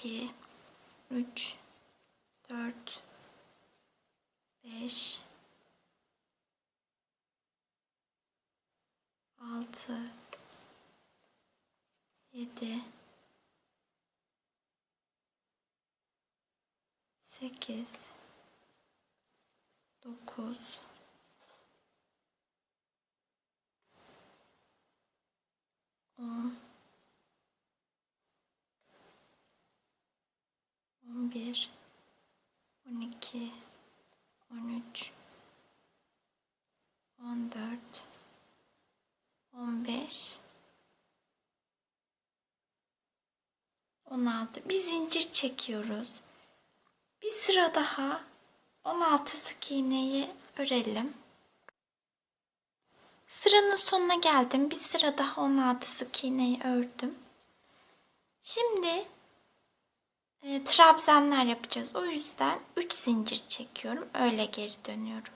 2, 3, 4, 5, 6, 7, 8, 9, 12, 13, 14, 15, 16. Bir zincir çekiyoruz. Bir sıra daha 16 sık iğneyi örelim. Sıranın sonuna geldim. Bir sıra daha 16 sık iğneyi ördüm. Şimdi trabzanlar yapacağız. O yüzden 3 zincir çekiyorum. Öyle geri dönüyorum.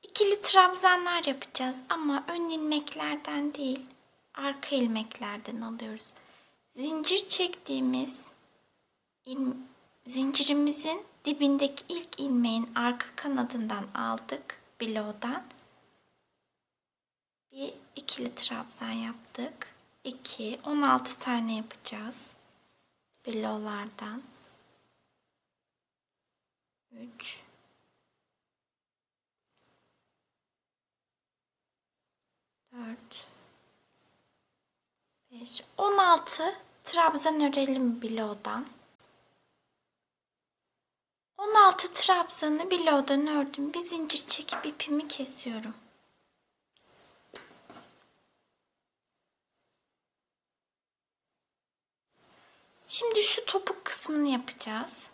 İkili trabzanlar yapacağız ama ön ilmeklerden değil, arka ilmeklerden alıyoruz. Zincir çektiğimiz zincirimizin dibindeki ilk ilmeğin arka kanadından aldık, bilow'dan. Bir ikili trabzan yaptık. 2, 16 tane yapacağız. Bilow'lardan. 3, 4, 5, 16 trabzan örelim bilow'dan. 16 trabzanı bilow'dan ördüm. Bir zincir çekip ipimi kesiyorum. Şimdi şu topuk kısmını yapacağız.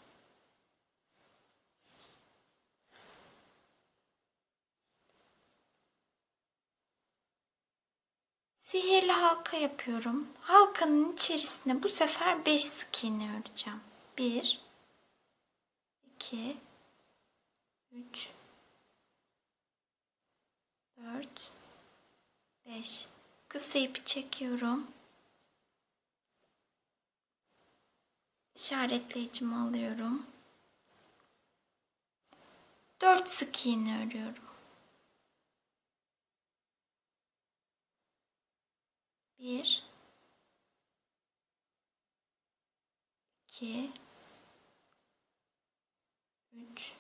Sihirli halka yapıyorum. Halkanın içerisine bu sefer 5 sık iğne öreceğim. 1, 2, 3, 4, 5. Kısa ipi çekiyorum. İşaretleyicimi alıyorum. 4 sık iğne örüyorum. 1, 2, 3,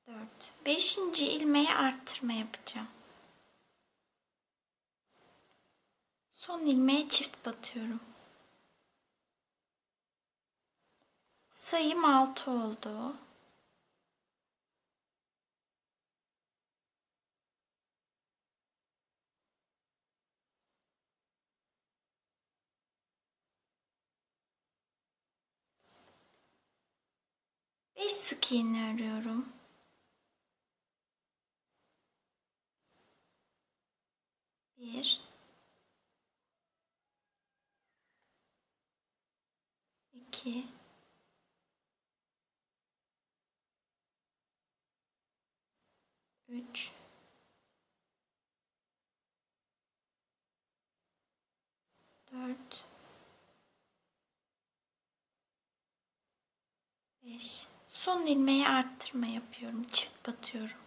4. 5. ilmeğe arttırma yapacağım. Son ilmeğe çift batıyorum. Sayım 6 oldu. Beş sık iğne örüyorum. Bir, iki, üç, dört, 5. Son ilmeğe arttırma yapıyorum. Çift batıyorum.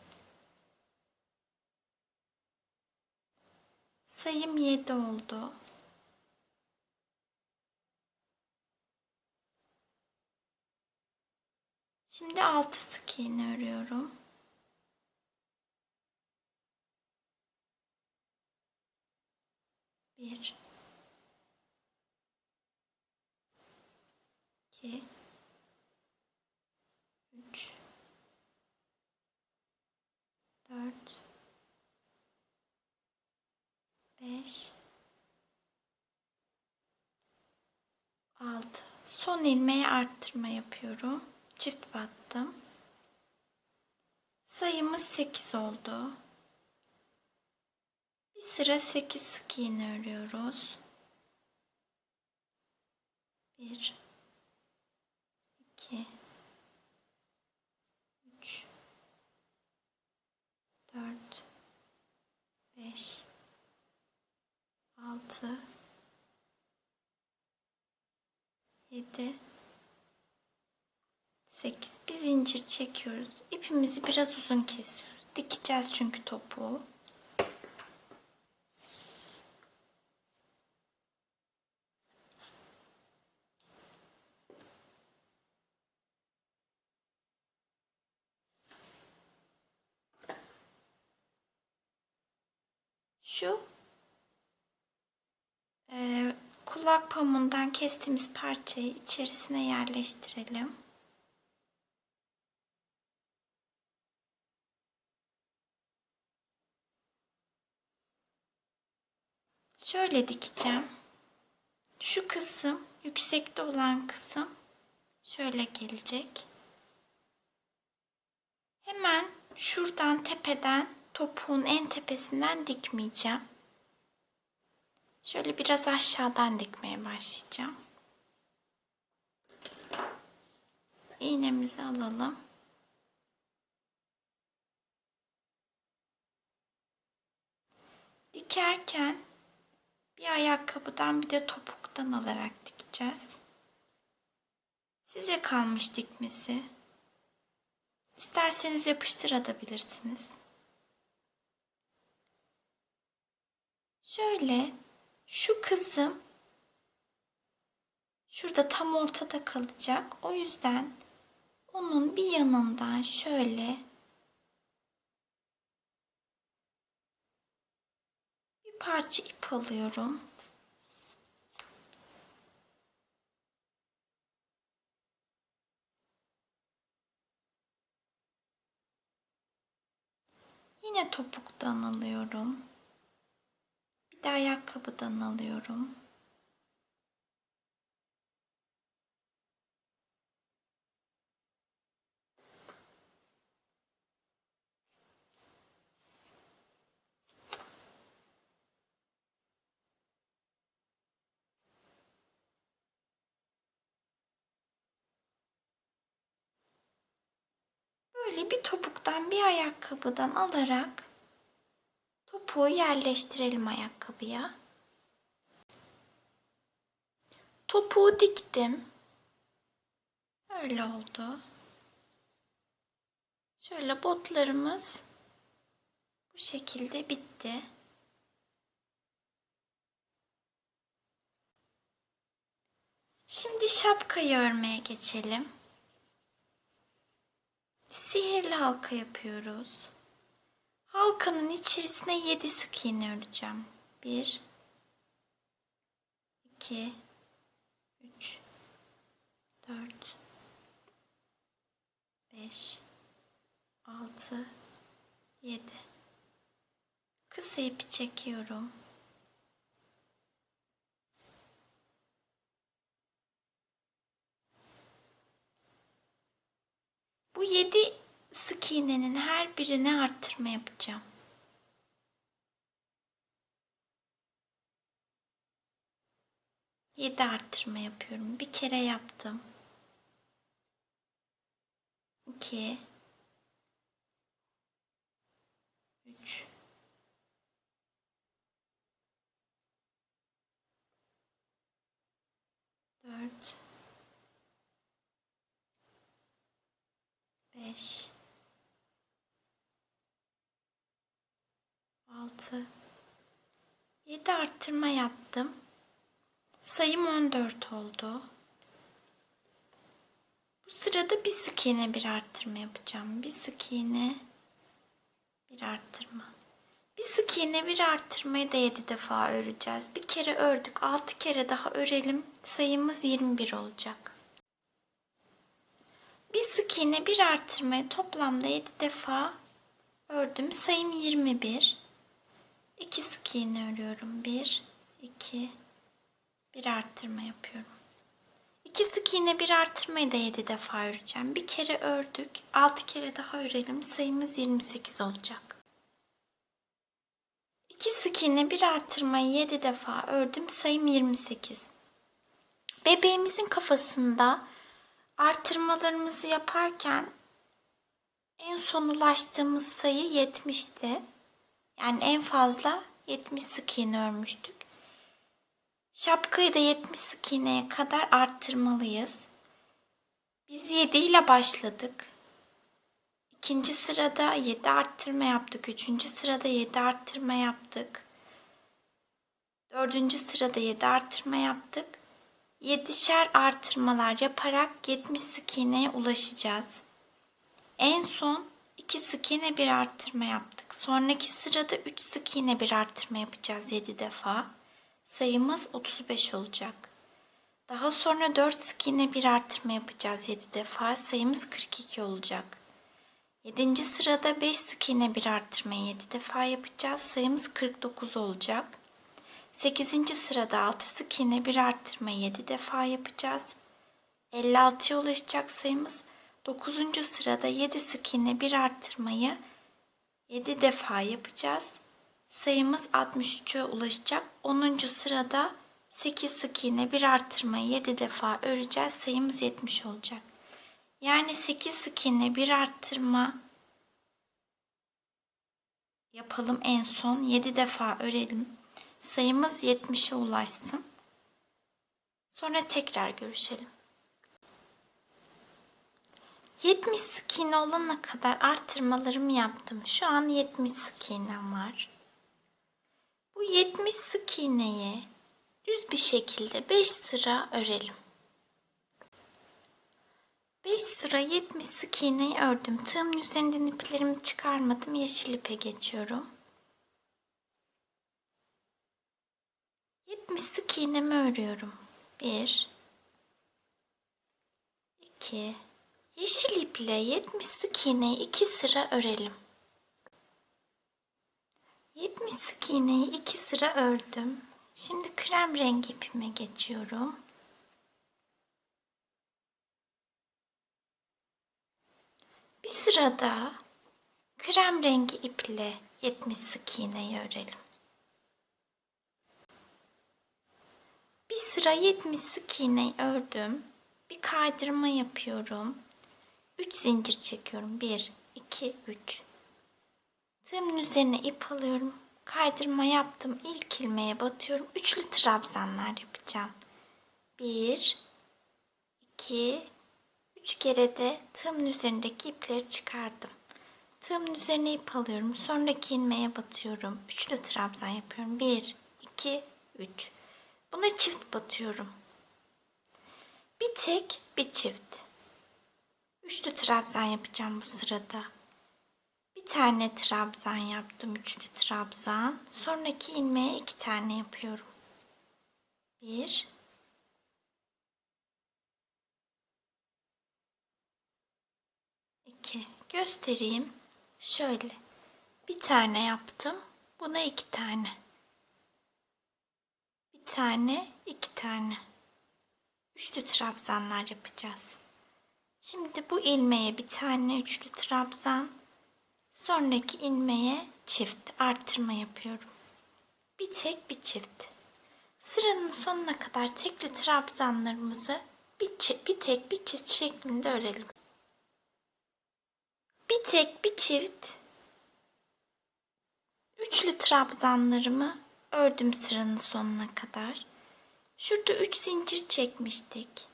Sayım 7 oldu. Şimdi 6 sık iğne örüyorum. Bir, iki, üç, dört, 5, 6. Son ilmeğe arttırma yapıyorum. Çift battım. Sayımız 8 oldu. Bir sıra 8 sık iğne örüyoruz. 1, 2, 3, 4, 5, 6, 7, 8. Bir zincir çekiyoruz. İpimizi biraz uzun kesiyoruz. Dikeceğiz çünkü topuğu. Şu kulak pamuğundan kestiğimiz parçayı içerisine yerleştirelim. Şöyle dikeceğim. Şu kısım, yüksekte olan kısım şöyle gelecek. Hemen şuradan tepeden, topuğun en tepesinden dikmeyeceğim. Şöyle biraz aşağıdan dikmeye başlayacağım. İğnemizi alalım. Dikerken bir ayakkabıdan bir de topuktan alarak dikeceğiz. Size kalmış dikmesi. İsterseniz yapıştırabilirsiniz. Şöyle şu kısım şurada tam ortada kalacak. O yüzden onun bir yanından şöyle bir parça ip alıyorum. Yine topuktan alıyorum. Bir de ayakkabıdan alıyorum. Böyle bir topuktan bir ayakkabıdan alarak topuğu yerleştirelim ayakkabıya. Topuğu diktim. Öyle oldu. Şöyle botlarımız bu şekilde bitti. Şimdi şapkayı örmeye geçelim. Sihirli halka yapıyoruz. Halkanın içerisine 7 sık iğne öreceğim. 1 2 3 4 5 6 7. Kısa ipi çekiyorum. Bu 7 sık iğnenin her birine arttırma yapacağım. Yedi arttırma yapıyorum. Bir kere yaptım. 2 3 4 5 6 7 arttırma yaptım. Sayım 14 oldu. Bu sırada bir sık iğne bir arttırma yapacağım. Bir sık iğne bir arttırma. Bir sık iğne bir arttırmayı da 7 defa öreceğiz. Bir kere ördük. 6 kere daha örelim. Sayımız 21 olacak. Bir sık iğne bir arttırmayı toplamda 7 defa ördüm. Sayım 21. 2 sık iğne örüyorum. 1 2 bir arttırma yapıyorum. 2 sık iğne bir arttırmayı da 7 defa öreceğim. Bir kere ördük. 6 kere daha örelim. Sayımız 28 olacak. 2 sık iğne bir arttırmayı 7 defa ördüm. Sayım 28. Bebeğimizin kafasında artırmalarımızı yaparken en son ulaştığımız sayı 70'ti. Yani en fazla 70 sık iğne örmüştük. Şapkayı da 70 sık iğneye kadar arttırmalıyız. Biz 7 ile başladık. İkinci sırada 7 arttırma yaptık. Üçüncü sırada 7 arttırma yaptık. Dördüncü sırada 7 arttırma yaptık. 7'şer artırmalar yaparak 70 sık iğneye ulaşacağız. En son 2 sık iğne bir arttırma yaptık. Sonraki sırada 3 sık iğne bir arttırma yapacağız 7 defa. Sayımız 35 olacak. Daha sonra 4 sık iğne bir artırma yapacağız 7 defa. Sayımız 42 olacak. 7. sırada 5 sık iğne bir artırmayı 7 defa yapacağız. Sayımız 49 olacak. 8. sırada 6 sık iğne bir artırmayı 7 defa yapacağız. 56'ya ulaşacak sayımız. 9. sırada 7 sık iğne bir artırmayı 7 defa yapacağız. Sayımız 63'e ulaşacak. 10. sırada 8 sık iğne bir artırmayı 7 defa öreceğiz. Sayımız 70 olacak. Yani 8 sık iğne bir artırma yapalım en son. 7 defa örelim. Sayımız 70'e ulaşsın. Sonra tekrar görüşelim. 70 sık iğne olana kadar artırmalarımı yaptım. Şu an 70 sık iğnem var. Bu 70 sık iğneyi düz bir şekilde 5 sıra örelim. 5 sıra 70 sık iğneyi ördüm. Tığımın üzerinden iplerimi çıkarmadım. Yeşil ipe geçiyorum. 70 sık iğnemi örüyorum. 1 2 Yeşil iple 70 sık iğneyi 2 sıra örelim. 70 sık iğneyi 2 sıra ördüm. Şimdi krem rengi ipime geçiyorum. Bir sırada krem rengi iple 70 sık iğneyi örelim. Bir sıra 70 sık iğneyi ördüm. Bir kaydırma yapıyorum. 3 zincir çekiyorum. 1, 2, 3. Tığımın üzerine ip alıyorum. Kaydırma yaptım. İlk ilmeğe batıyorum. Üçlü trabzanlar yapacağım. 1, 2, 3 kere de tığımın üzerindeki ipleri çıkardım. Tığımın üzerine ip alıyorum. Sonraki ilmeğe batıyorum. Üçlü trabzan yapıyorum. 1, 2, 3. Buna çift batıyorum. Bir tek, bir çift. Üçlü trabzan yapacağım bu sırada. Bir tane trabzan yaptım. Üçlü trabzan. Sonraki ilmeğe 2 tane yapıyorum. 1, 2. Göstereyim. Şöyle. Bir tane yaptım. Buna 2 tane. Bir tane, 2 tane. Üçlü trabzanlar yapacağız. Şimdi bu ilmeğe bir tane üçlü trabzan. Sonraki ilmeğe çift artırma yapıyorum. Bir tek bir çift. Sıranın sonuna kadar tekli trabzanlarımızı bir tek bir çift şeklinde örelim. Bir tek bir çift üçlü trabzanlarımı ördüm sıranın sonuna kadar. Şurada 3 zincir çekmiştik.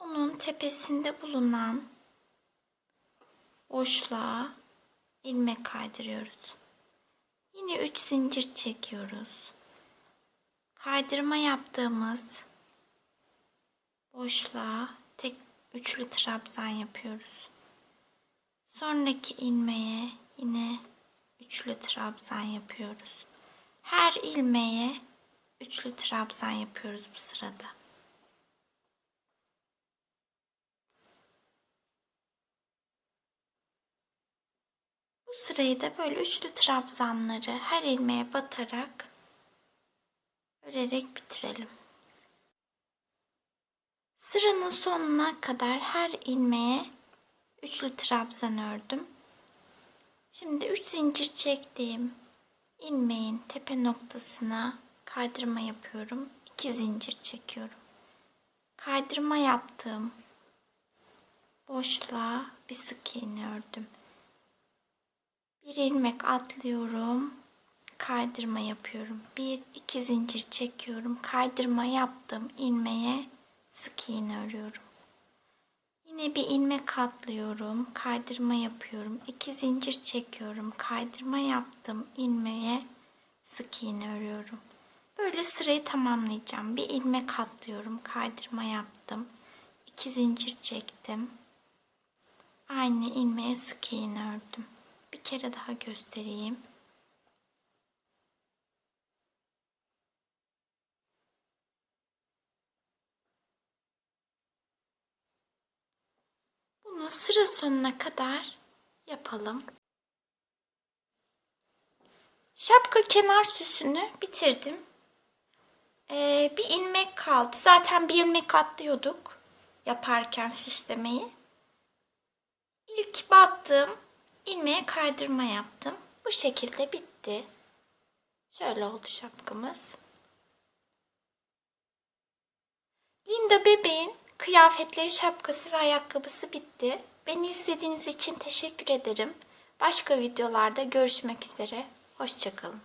Onun tepesinde bulunan boşluğa ilmek kaydırıyoruz. Yine 3 zincir çekiyoruz. Kaydırma yaptığımız boşluğa tek üçlü trabzan yapıyoruz. Sonraki ilmeğe yine üçlü trabzan yapıyoruz. Her ilmeğe üçlü trabzan yapıyoruz bu sırada. Bu sırayı da böyle üçlü trabzanları her ilmeğe batarak örerek bitirelim. Sıranın sonuna kadar her ilmeğe üçlü trabzan ördüm. Şimdi 3 zincir çektiğim ilmeğin tepe noktasına kaydırma yapıyorum. 2 zincir çekiyorum. Kaydırma yaptığım boşluğa bir sık iğne ördüm. Bir ilmek atlıyorum. Kaydırma yapıyorum. 1-2 zincir çekiyorum. Kaydırma yaptığım ilmeğe sık iğne örüyorum. Yine bir ilmek atlıyorum. Kaydırma yapıyorum. 2 zincir çekiyorum. Kaydırma yaptığım ilmeğe sık iğne örüyorum. Böyle sırayı tamamlayacağım. Bir ilmek atlıyorum. Kaydırma yaptım. 2 zincir çektim. Aynı ilmeğe sık iğne ördüm. Bir kere daha göstereyim. Bunu sıra sonuna kadar yapalım. Şapka kenar süsünü bitirdim. Bir ilmek kaldı. Zaten bir ilmek atlıyorduk yaparken süslemeyi. İlk battığım ilmeğe kaydırma yaptım. Bu şekilde bitti. Şöyle oldu şapkamız. Linda bebeğin kıyafetleri, şapkası ve ayakkabısı bitti. Beni izlediğiniz için teşekkür ederim. Başka videolarda görüşmek üzere. Hoşça kalın.